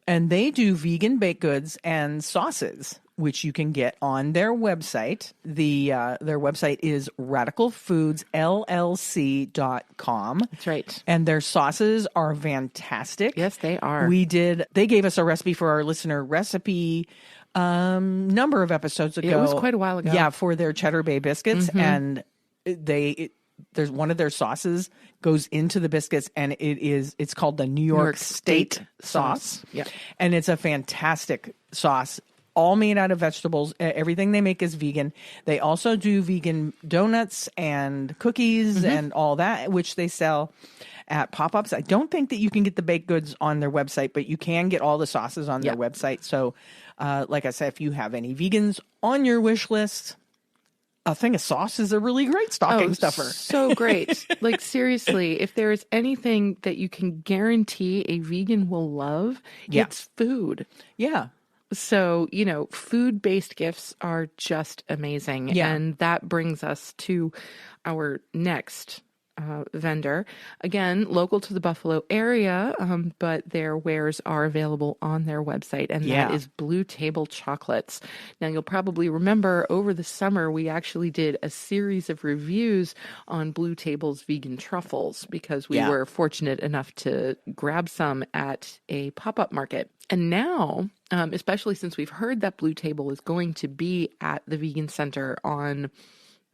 And they do vegan baked goods and sauces. which you can get on their website. Their website is radicalfoodsllc.com. That's right. And their sauces are fantastic. Yes, they are. They gave us a recipe for our listener recipe number of episodes ago. It was quite a while ago. Yeah, for their Cheddar Bay biscuits. And there's one of their sauces goes into the biscuits, and it's called the New York State sauce. Yeah. And it's a fantastic sauce, all made out of vegetables. Everything they make is vegan. They also do vegan donuts and cookies and all that, which they sell at pop-ups. I don't think that you can get the baked goods on their website, but you can get all the sauces on their website. So, like I said, if you have any vegans on your wish list, a thing of sauce is a really great stocking stuffer. So great. Like, seriously, if there is anything that you can guarantee a vegan will love, it's food. Yeah. So, food-based gifts are just amazing. Yeah. And that brings us to our next vendor. Again, local to the Buffalo area, but their wares are available on their website, and that is Blue Table Chocolates. Now, you'll probably remember over the summer, we actually did a series of reviews on Blue Table's vegan truffles because we were fortunate enough to grab some at a pop-up market. And now, especially since we've heard that Blue Table is going to be at the Vegan Center on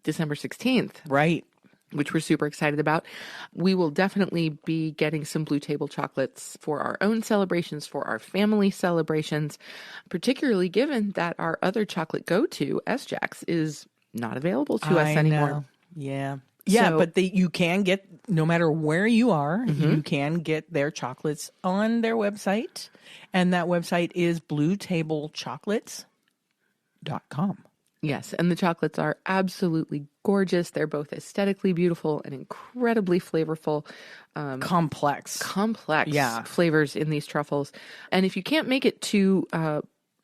December 16th. Right. Which we're super excited about. We will definitely be getting some Blue Table chocolates for our own celebrations, for our family celebrations, particularly given that our other chocolate go-to, S-Jacks, is not available to us anymore. Yeah. Yeah, but you can get, no matter where you are, you can get their chocolates on their website. And that website is bluetablechocolates.com. Yes, and the chocolates are absolutely gorgeous. They're both aesthetically beautiful and incredibly flavorful. Complex flavors in these truffles. And if you can't make it to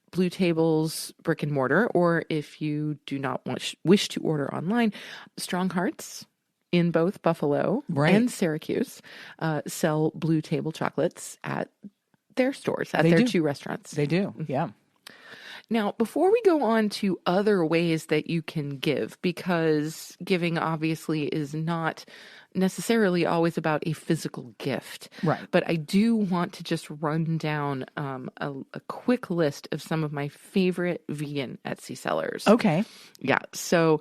Blue Table's brick and mortar, or if you do not wish to order online, Strong Hearts in both Buffalo and Syracuse sell Blue Table chocolates at their stores, at their two restaurants. They do, yeah. Now, before we go on to other ways that you can give, because giving obviously is not necessarily always about a physical gift. Right. But I do want to just run down a quick list of some of my favorite vegan Etsy sellers. Okay. Yeah. So,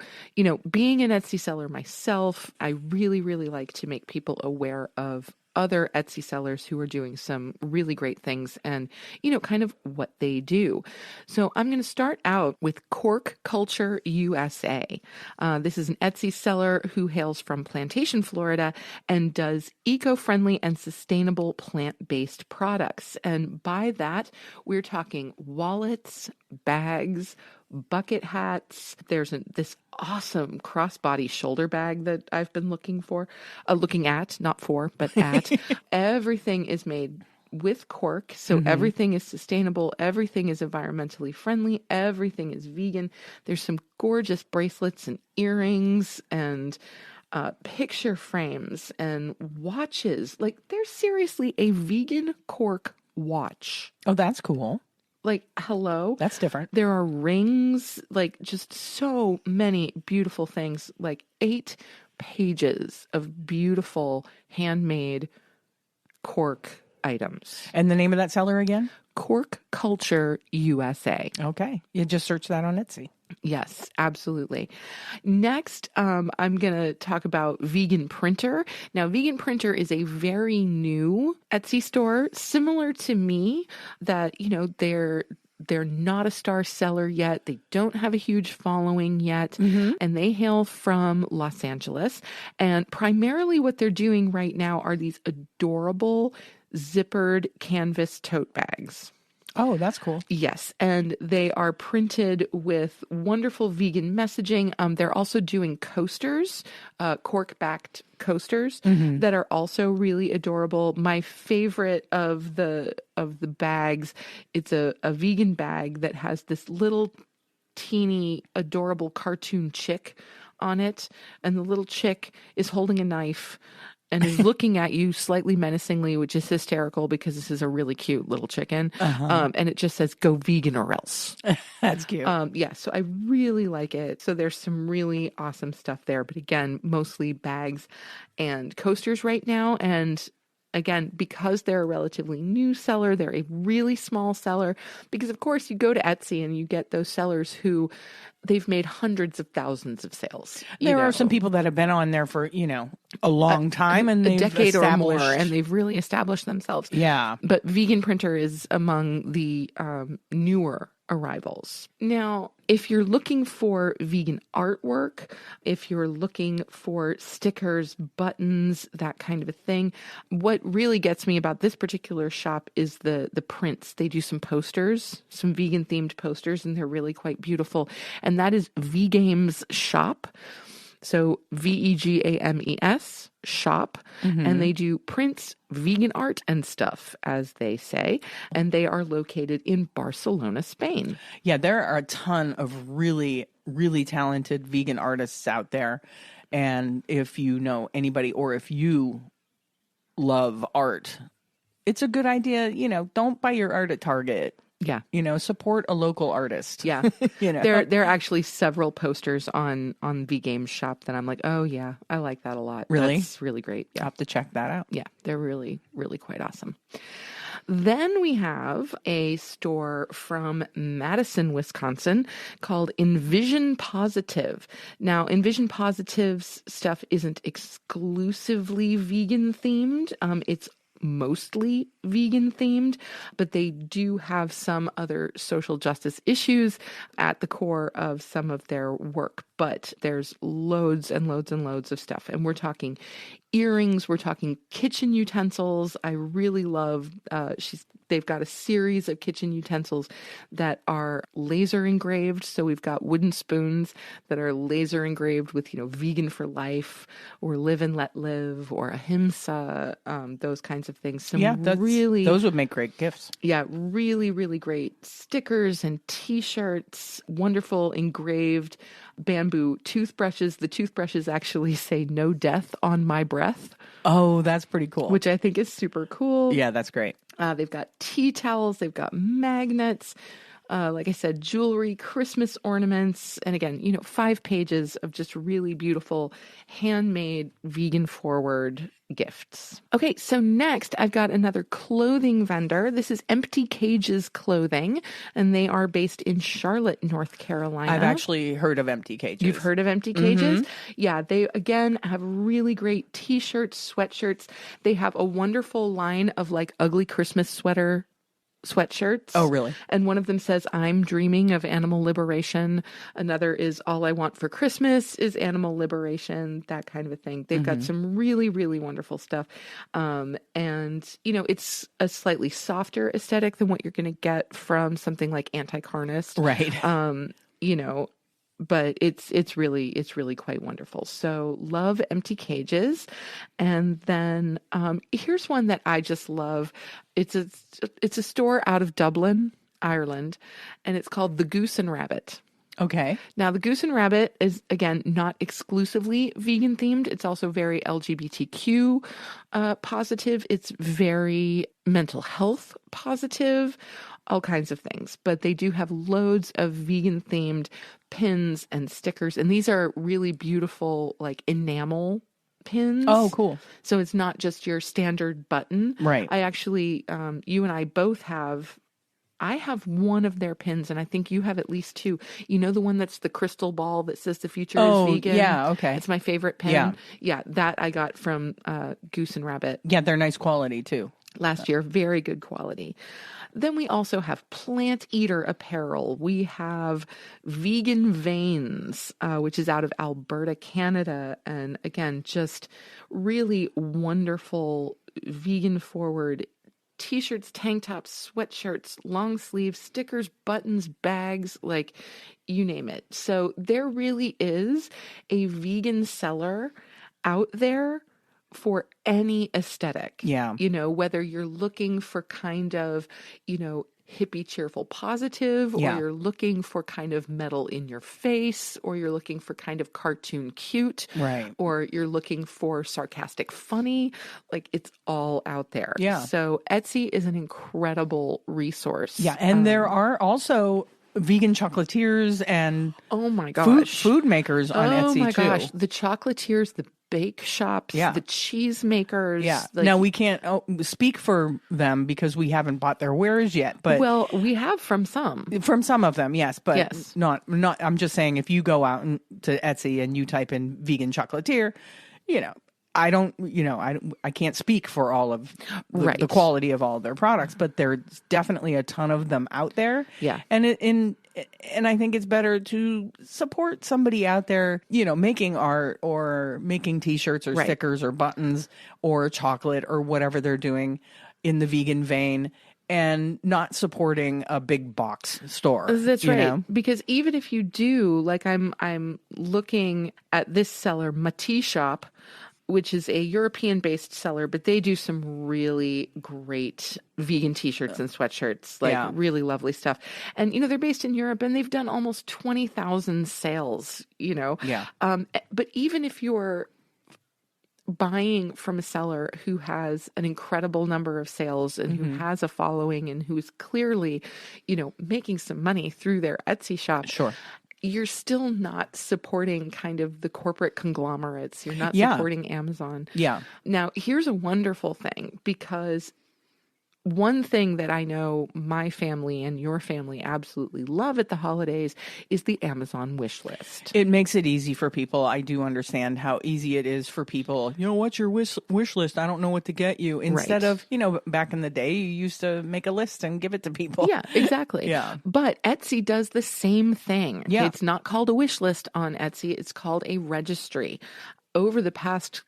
being an Etsy seller myself, I really, really like to make people aware of other Etsy sellers who are doing some really great things and, kind of what they do. So I'm going to start out with Cork Culture USA. This is an Etsy seller who hails from Plantation, Florida, and does eco-friendly and sustainable plant-based products. And by that, we're talking wallets, bags, bucket hats. There's this awesome crossbody shoulder bag that I've been looking at, not for, but at. Everything is made with cork, so everything is sustainable, everything is environmentally friendly, everything is vegan. There's some gorgeous bracelets and earrings and picture frames and watches. Like, there's seriously a vegan cork watch. Oh, that's cool. Like, hello? That's different. There are rings, like, just so many beautiful things, like 8 pages of beautiful handmade cork items. And the name of that seller again? Cork Culture USA. Okay. You just search that on Etsy. Yes, absolutely. Next, I'm going to talk about Vegan Printer. Now, Vegan Printer is a very new Etsy store, similar to me, that, they're not a star seller yet. They don't have a huge following yet, and they hail from Los Angeles. And primarily what they're doing right now are these adorable zippered canvas tote bags. Oh, that's cool. Yes, and they are printed with wonderful vegan messaging. They're also doing coasters, cork-backed coasters that are also really adorable. My favorite of the bags, it's a vegan bag that has this little teeny adorable cartoon chick on it, and the little chick is holding a knife and is looking at you slightly menacingly, which is hysterical because this is a really cute little chicken. And it just says, "Go vegan or else." That's cute. Yeah, so I really like it. So there's some really awesome stuff there. But again, mostly bags and coasters right now. And again, because they're a relatively new seller, they're a really small seller. Because of course, you go to Etsy and you get those sellers who they've made hundreds of thousands of sales. There are some people that have been on there for, a long time and a decade or more, established... and they've really established themselves. Yeah. But Vegan Printer is among the newer arrivals. Now, if you're looking for vegan artwork, if you're looking for stickers, buttons, that kind of a thing, what really gets me about this particular shop is the prints. They do some posters, some vegan themed posters, and they're really quite beautiful. And that is VGames Shop. So VEGAMES shop, and they do prints, vegan art, and stuff, as they say. And they are located in Barcelona, Spain. Yeah, there are a ton of really, really talented vegan artists out there. And if you know anybody, or if you love art, it's a good idea. Don't buy your art at Target. Yeah. Support a local artist. Yeah. There are actually several posters on VGames Shop that I'm like, oh yeah, I like that a lot. Really? That's really great. Yeah. I'll have to check that out. Yeah. They're really, really quite awesome. Then we have a store from Madison, Wisconsin called Envision Positive. Now, Envision Positive's stuff isn't exclusively vegan themed. It's mostly vegan themed, but they do have some other social justice issues at the core of some of their work. But there's loads and loads and loads of stuff. And we're talking earrings, we're talking kitchen utensils. I really love, they've got a series of kitchen utensils that are laser engraved. So we've got wooden spoons that are laser engraved with, vegan for life, or live and let live, or ahimsa, those kinds of things. Those would make great gifts. Yeah, really, really great stickers and t-shirts, wonderful engraved bamboo toothbrushes. The toothbrushes actually say "No death on my breath." Oh, that's pretty cool. Which I think is super cool. Yeah, that's great. They've got tea towels. They've got magnets. Like I said, jewelry, Christmas ornaments, and again, 5 pages of just really beautiful, handmade, vegan-forward gifts. Okay, so next I've got another clothing vendor. This is Empty Cages Clothing, and they are based in Charlotte, North Carolina. I've actually heard of Empty Cages. You've heard of Empty Cages? Yeah, they, again, have really great t-shirts, sweatshirts. They have a wonderful line of ugly Christmas sweatshirts. Oh, really? And one of them says, "I'm dreaming of animal liberation." Another is, "All I want for Christmas is animal liberation," that kind of a thing. They've got some really, really wonderful stuff. And, it's a slightly softer aesthetic than what you're going to get from something like Anti-Carnist. Right. But it's really quite wonderful. So love Empty Cages. And then here's one that I just love. It's a store out of Dublin, Ireland, and it's called The Goose and Rabbit. Okay. Now, the Goose and Rabbit is, again, not exclusively vegan themed. It's also very LGBTQ positive. It's very mental health positive, all kinds of things. But they do have loads of vegan themed pins and stickers. And these are really beautiful, enamel pins. Oh, cool. So it's not just your standard button. Right. I actually, you and I both have... I have one of their pins, and I think you have at least 2. The one that's the crystal ball that says the future is vegan? Yeah, okay. It's my favorite pin. Yeah, that I got from Goose and Rabbit. Yeah, they're nice quality, too. Last year, very good quality. Then we also have Plant Eater apparel. We have Vegan Veins, which is out of Alberta, Canada. And again, just really wonderful vegan-forward t-shirts, tank tops, sweatshirts, long sleeves, stickers, buttons, bags, you name it. So there really is a vegan seller out there for any aesthetic. Yeah. Whether you're looking for kind of, hippie, cheerful, positive, or you're looking for kind of metal in your face, or you're looking for kind of cartoon cute, right, or you're looking for sarcastic funny. Like, it's all out there. Yeah. So Etsy is an incredible resource. Yeah, and there are also vegan chocolatiers and oh my gosh, food makers on Etsy too. Oh my gosh, the chocolatiers, the bake shops, the cheese makers. Yeah. Now we can't speak for them because we haven't bought their wares yet, but well, we have from some of them, yes, but not. I'm just saying, if you go out to Etsy and you type in vegan chocolatier, I can't speak for all of the quality of all of their products, but there's definitely a ton of them out there. Yeah. And I think it's better to support somebody out there, making art or making t-shirts or stickers or buttons or chocolate or whatever they're doing in the vegan vein, and not supporting a big box store. That's right. Because even if you do, like I'm looking at this seller, Mati Shop, which is a European-based seller, but they do some really great vegan t-shirts and sweatshirts, really lovely stuff. And, they're based in Europe, and they've done almost 20,000 sales, Yeah. But even if you're buying from a seller who has an incredible number of sales and who has a following and who's clearly, making some money through their Etsy shop. Sure. You're still not supporting kind of the corporate conglomerates. You're not supporting Amazon. Yeah. Now, here's a wonderful thing, because one thing that I know my family and your family absolutely love at the holidays is the Amazon wish list. It makes it easy for people. I do understand how easy it is for people. What's your wish list? I don't know what to get you. Instead of, back in the day, you used to make a list and give it to people. Yeah, exactly. Yeah. But Etsy does the same thing. Yeah. It's not called a wish list on Etsy. It's called a registry. Over the past,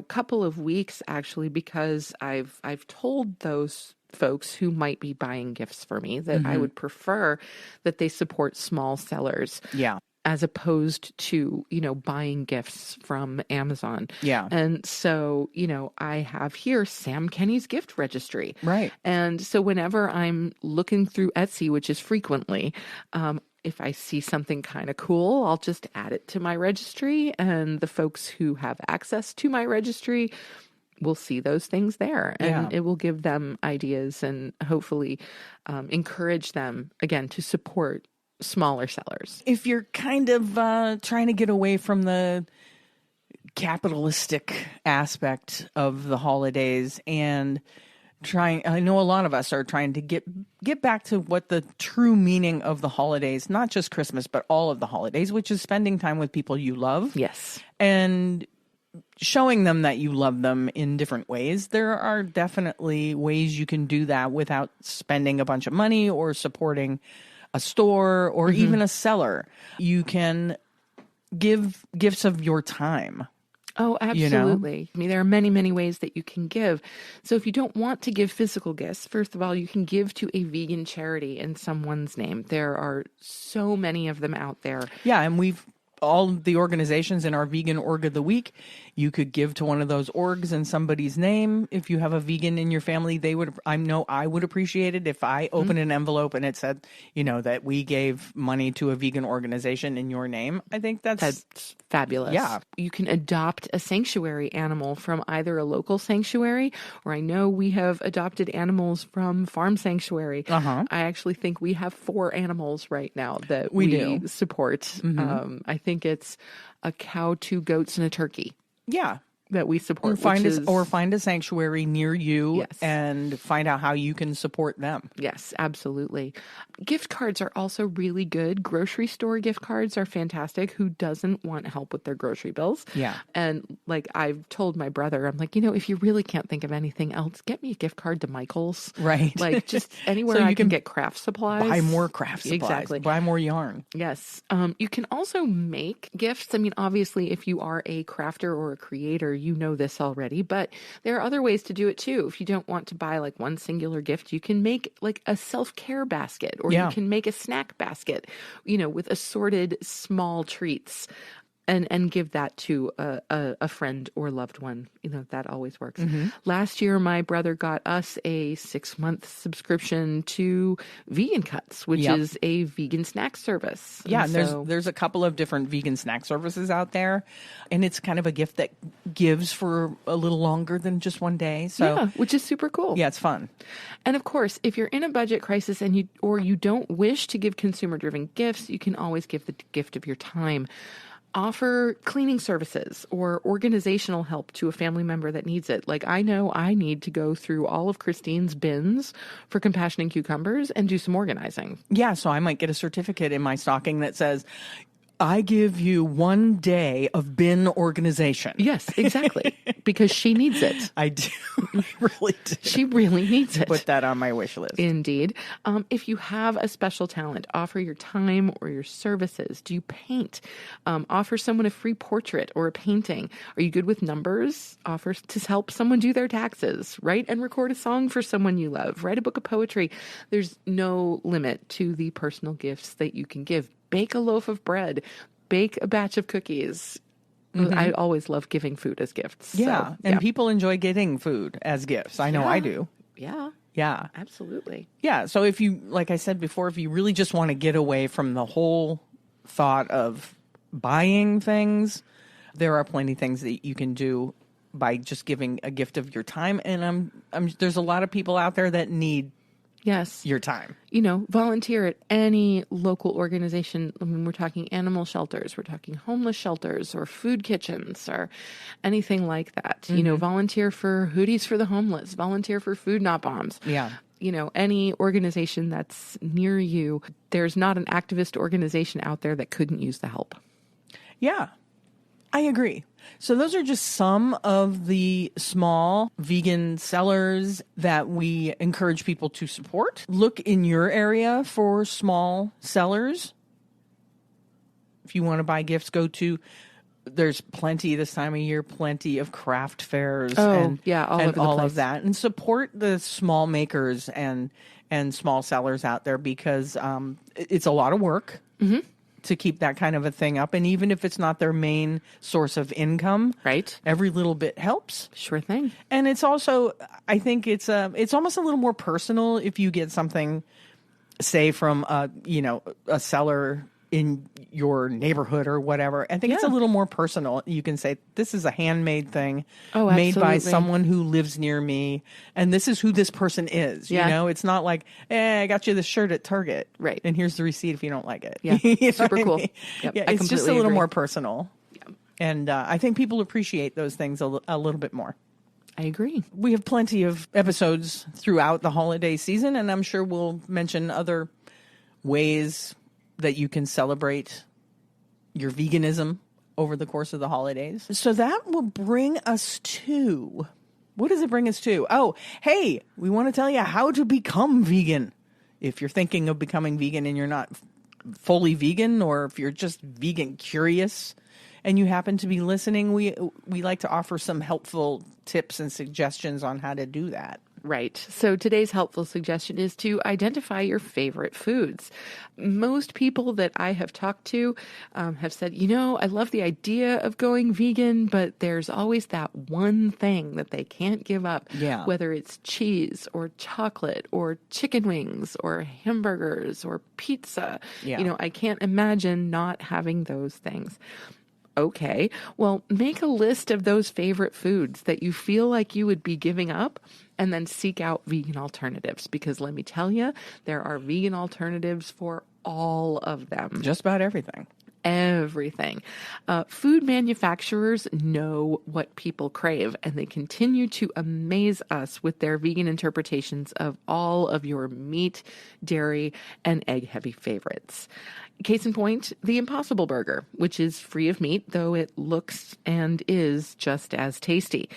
couple of weeks, actually, because I've told those folks who might be buying gifts for me that I would prefer that they support small sellers. Yeah. As opposed to, buying gifts from Amazon. Yeah. And so, I have here Sam Kenny's gift registry. Right. And so whenever I'm looking through Etsy, which is frequently, if I see something kind of cool, I'll just add it to my registry. And the folks who have access to my registry will see those things there, and it will give them ideas and hopefully encourage them, again, to support smaller sellers. If you're kind of trying to get away from the capitalistic aspect of the holidays and I know a lot of us are trying to get back to what the true meaning of the holidays, not just Christmas, but all of the holidays, which is spending time with people you love. Yes. And showing them that you love them in different ways. There are definitely ways you can do that without spending a bunch of money or supporting a store or even a seller. You can give gifts of your time. Oh, absolutely. I mean, there are many, many ways that you can give. So if you don't want to give physical gifts, first of all, you can give to a vegan charity in someone's name. There are so many of them out there. Yeah, and all the organizations in our Vegan Org of the Week, you could give to one of those orgs in somebody's name. If you have a vegan in your family, I would appreciate it if I opened an envelope and it said, that we gave money to a vegan organization in your name. I think that's fabulous. Yeah. You can adopt a sanctuary animal from either a local sanctuary, or I know we have adopted animals from Farm Sanctuary. I actually think we have 4 animals right now that we do support. I think it's a cow, 2 goats, and a turkey. Yeah. That we support. Or find a sanctuary near you and find out how you can support them. Yes, absolutely. Gift cards are also really good. Grocery store gift cards are fantastic. Who doesn't want help with their grocery bills? Yeah. And I've told my brother, I'm like, if you really can't think of anything else, get me a gift card to Michael's. Right. Just anywhere I can get craft supplies. Buy more craft supplies. Exactly. Buy more yarn. Yes. You can also make gifts. I mean, obviously, if you are a crafter or a creator, you know this already, but there are other ways to do it too. If you don't want to buy one singular gift, you can make a self-care basket, or you can make a snack basket, with assorted small treats. And give that to a friend or loved one. That always works. Last year, my brother got us a 6-month subscription to Vegan Cuts, which is a vegan snack service. Yeah, and there's a couple of different vegan snack services out there, and it's kind of a gift that gives for a little longer than just one day. So yeah, which is super cool. Yeah, it's fun. And of course, if you're in a budget crisis and you don't wish to give consumer-driven gifts, you can always give the gift of your time. Offer cleaning services or organizational help to a family member that needs it. Like, I know I need to go through all of Christine's bins for Compassion and Cucumbers and do some organizing. Yeah, so I might get a certificate in my stocking that says, I give you 1 day of bin organization. Yes, exactly. Because she needs it. I do. I really do. She really needs it. Put that on my wish list. Indeed. If you have a special talent, offer your time or your services. Do you paint? Offer someone a free portrait or a painting. Are you good with numbers? Offer to help someone do their taxes. Write and record a song for someone you love. Write a book of poetry. There's no limit to the personal gifts that you can give. Bake a loaf of bread, bake a batch of cookies. I always love giving food as gifts. Yeah. So, and people enjoy getting food as gifts. I know I do. Yeah. Yeah. Absolutely. Yeah. So if you, like I said before, if you really just want to get away from the whole thought of buying things, there are plenty of things that you can do by just giving a gift of your time. And there's a lot of people out there that need your time. Volunteer at any local organization. I mean, we're talking animal shelters, we're talking homeless shelters or food kitchens or anything like that. Volunteer for Hoodies for the Homeless, volunteer for Food Not Bombs. Yeah. Any organization that's near you, there's not an activist organization out there that couldn't use the help. Yeah, I agree. So those are just some of the small vegan sellers that we encourage people to support. Look in your area for small sellers. If you want to buy gifts, there's plenty this time of year, plenty of craft fairs all of that. And support the small makers and small sellers out there because it's a lot of work. Mm-hmm. To keep that kind of a thing up. And even if it's not their main source of income, right, every little bit helps. Sure thing. And it's also, I think it's almost a little more personal if you get something, say from a seller in your neighborhood or whatever. I think it's a little more personal. You can say, this is a handmade thing made by someone who lives near me. And this is who this person is. It's not like, I got you this shirt at Target. Right. And here's the receipt if you don't like it. Yeah. Super cool. Yep. Yeah, it's just a little more personal. Yeah. And I think people appreciate those things a little bit more. I agree. We have plenty of episodes throughout the holiday season, and I'm sure we'll mention other ways that you can celebrate your veganism over the course of the holidays. So that will bring us to, what does it bring us to? Oh, hey, we want to tell you how to become vegan. If you're thinking of becoming vegan and you're not fully vegan, or if you're just vegan curious and you happen to be listening, we like to offer some helpful tips and suggestions on how to do that. Right. So today's helpful suggestion is to identify your favorite foods. Most people that I have talked to have said, I love the idea of going vegan, but there's always that one thing that they can't give up. Yeah. Whether it's cheese or chocolate or chicken wings or hamburgers or pizza. Yeah. I can't imagine not having those things. Okay, well, make a list of those favorite foods that you feel like you would be giving up, and then seek out vegan alternatives, because let me tell you, there are vegan alternatives for all of them. Just about everything. Everything. Food manufacturers know what people crave, and they continue to amaze us with their vegan interpretations of all of your meat, dairy, and egg-heavy favorites. Case in point, the Impossible Burger, which is free of meat, though it looks and is just as tasty.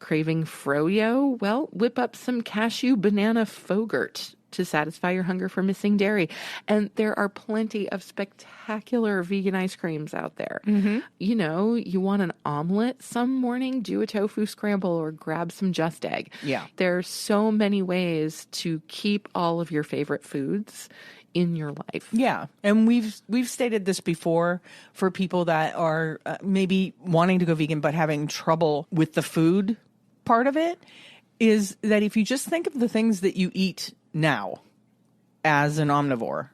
Craving froyo? Well, whip up some cashew banana Fogurt to satisfy your hunger for missing dairy. And there are plenty of spectacular vegan ice creams out there. Mm-hmm. You want an omelet some morning, do a tofu scramble or grab some Just Egg. Yeah. There are so many ways to keep all of your favorite foods in your life. Yeah. And we've stated this before for people that are maybe wanting to go vegan but having trouble with the food part of it, is that if you just think of the things that you eat now as an omnivore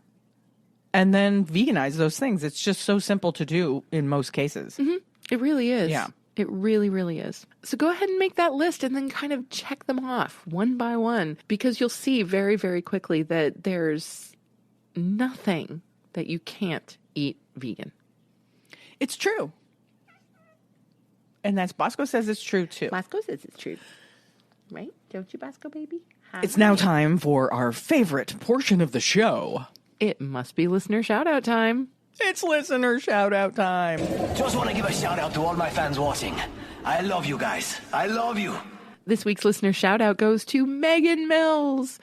and then veganize those things, it's just so simple to do in most cases. Mm-hmm. It really is. Yeah. It really, really is. So go ahead and make that list and then kind of check them off one by one, because you'll see very, very quickly that there's nothing that you can't eat vegan. It's true. And that's Bosco says it's true too. Bosco says it's true. Right? Don't you, Bosco baby? Hi. It's now time for our favorite portion of the show. It must be listener shout out time. It's listener shout out time. Just want to give a shout out to all my fans watching. I love you guys. I love you. This week's listener shout out goes to Megan Mills.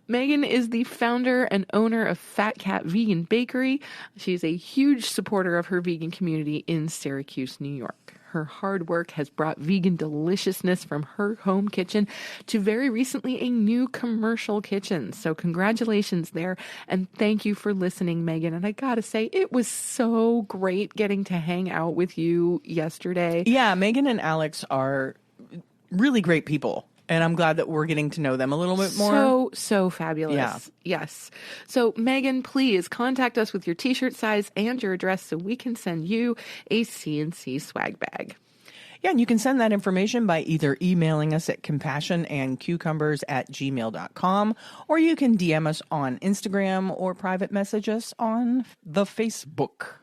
Megan is the founder and owner of Fat Cat Vegan Bakery. She's a huge supporter of her vegan community in Syracuse, New York. Her hard work has brought vegan deliciousness from her home kitchen to very recently a new commercial kitchen. So congratulations there. And thank you for listening, Megan. And I gotta say, it was so great getting to hang out with you yesterday. Yeah, Megan and Alex are really great people. And I'm glad that we're getting to know them a little bit more. So fabulous. Yeah. Yes. So, Megan, please contact us with your t-shirt size and your address so we can send you a CNC swag bag. Yeah, and you can send that information by either emailing us at compassionandcucumbers@gmail.com, or you can DM us on Instagram or private message us on the Facebook.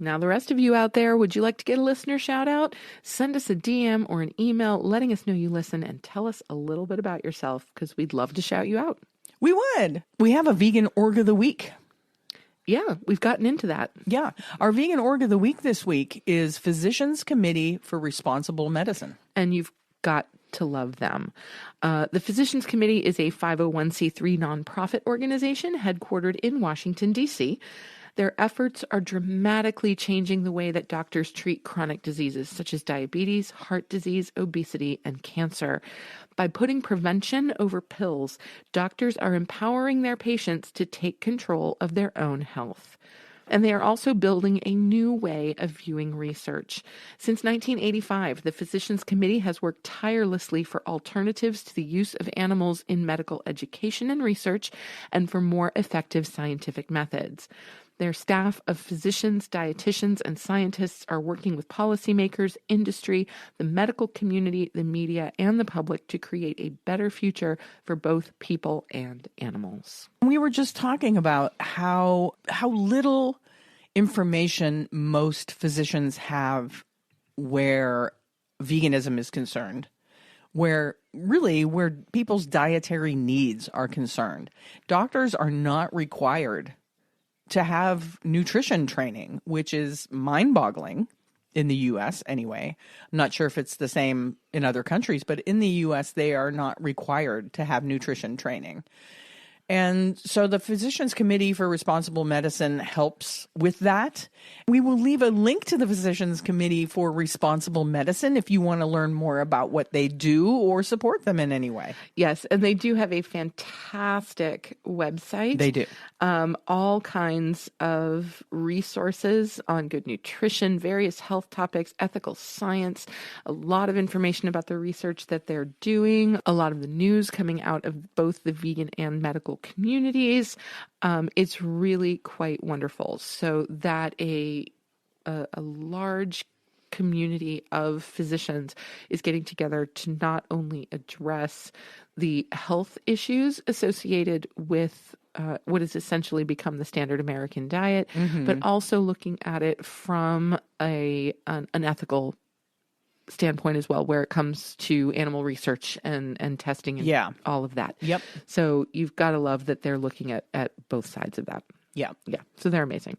Now, the rest of you out there, would you like to get a listener shout out? Send us a DM or an email letting us know you listen and tell us a little bit about yourself, because we'd love to shout you out. We would. We have a vegan org of the week. Yeah, we've gotten into that. Yeah. Our vegan org of the week this week is Physicians Committee for Responsible Medicine. And you've got to love them. The Physicians Committee is a 501c3 nonprofit organization headquartered in Washington, D.C. Their efforts are dramatically changing the way that doctors treat chronic diseases such as diabetes, heart disease, obesity, and cancer. By putting prevention over pills, doctors are empowering their patients to take control of their own health. And they are also building a new way of viewing research. Since 1985, the Physicians Committee has worked tirelessly for alternatives to the use of animals in medical education and research, and for more effective scientific methods. Their staff of physicians, dietitians, and scientists are working with policymakers, industry, the medical community, the media, and the public to create a better future for both people and animals. We were just talking about how little information most physicians have where veganism is concerned, where people's dietary needs are concerned. Doctors are not required to have nutrition training, which is mind-boggling in the U.S. anyway. I'm not sure if it's the same in other countries, but in the U.S. they are not required to have nutrition training. And so the Physicians Committee for Responsible Medicine helps with that. We will leave a link to the Physicians Committee for Responsible Medicine if you want to learn more about what they do or support them in any way. Yes, and they do have a fantastic website. They do. All kinds of resources on good nutrition, various health topics, ethical science, a lot of information about the research that they're doing, a lot of the news coming out of both the vegan and medical communities. It's really quite wonderful. So that a large community of physicians is getting together to not only address the health issues associated with what has essentially become the standard American diet, but also looking at it from an ethical standpoint as well, where it comes to animal research and testing and all of that. Yep. So you've got to love that they're looking at both sides of that. Yeah. Yeah. So they're amazing.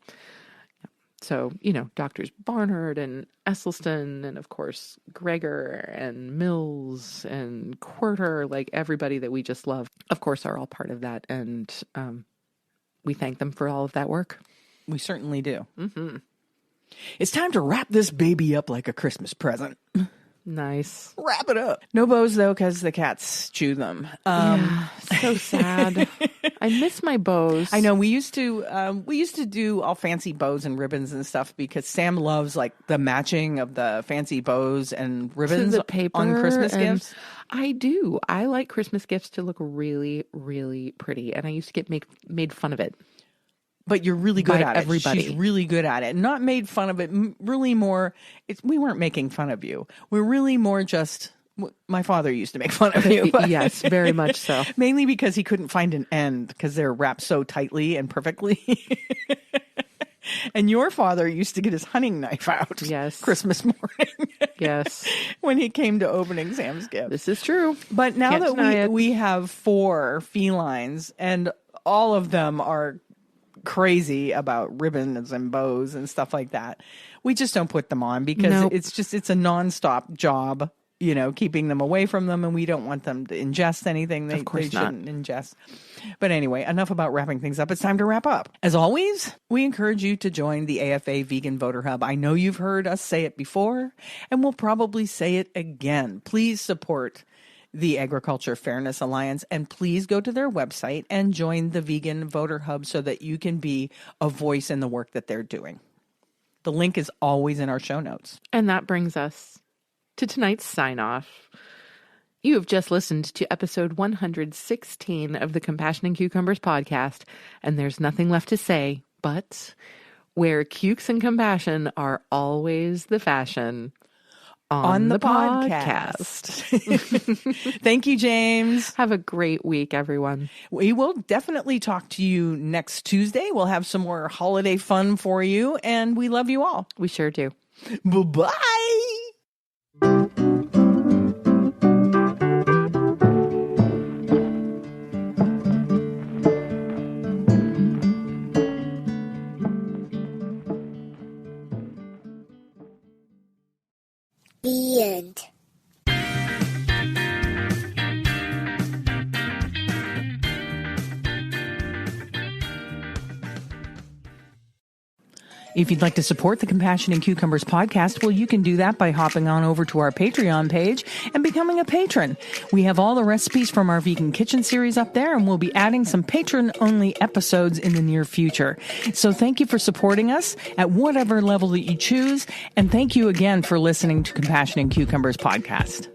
So, Doctors Barnard and Esselstyn and, of course, Greger and Mills and Quirter, like everybody that we just love, of course, are all part of that. And we thank them for all of that work. We certainly do. Mm-hmm. It's time to wrap this baby up like a Christmas present. Nice. Wrap it up. No bows, though, because the cats chew them. Yeah, so sad. I miss my bows. I know we used to do all fancy bows and ribbons and stuff because Sam loves like the matching of the fancy bows and ribbons the paper on Christmas gifts. I do. I like Christmas gifts to look really, really pretty, and I used to get made fun of it. But you're really good at it. Everybody. She's really good at it. Not made fun of it. Really more. We weren't making fun of you. We're really more just. My father used to make fun of you. Yes, very much so. Mainly because he couldn't find an end because they're wrapped so tightly and perfectly. And your father used to get his hunting knife out. Yes. Christmas morning. Yes. When he came to opening Sam's gift. This is true. But now Can't deny that it. we have 4 felines and all of them are crazy about ribbons and bows and stuff like that, we just don't put them on because it's a nonstop job, keeping them away from them, and we don't want them to ingest anything they shouldn't ingest. But anyway, enough about wrapping things up. It's time to wrap up. As always, we encourage you to join the AFA Vegan Voter Hub. I know you've heard us say it before, and we'll probably say it again. Please support the Agriculture Fairness Alliance, and please go to their website and join the Vegan Voter Hub so that you can be a voice in the work that they're doing. The link is always in our show notes. And that brings us to tonight's sign-off. You have just listened to episode 116 of the Compassion and Cucumbers podcast, and there's nothing left to say but where cukes and compassion are always the fashion. On the podcast. Thank you, James. Have a great week, everyone. We will definitely talk to you next Tuesday. We'll have some more holiday fun for you, and we love you all. We sure do. Bye-bye. The end. If you'd like to support the Compassion and Cucumbers podcast, well, you can do that by hopping on over to our Patreon page and becoming a patron. We have all the recipes from our vegan kitchen series up there, and we'll be adding some patron-only episodes in the near future. So thank you for supporting us at whatever level that you choose, and thank you again for listening to Compassion and Cucumbers podcast.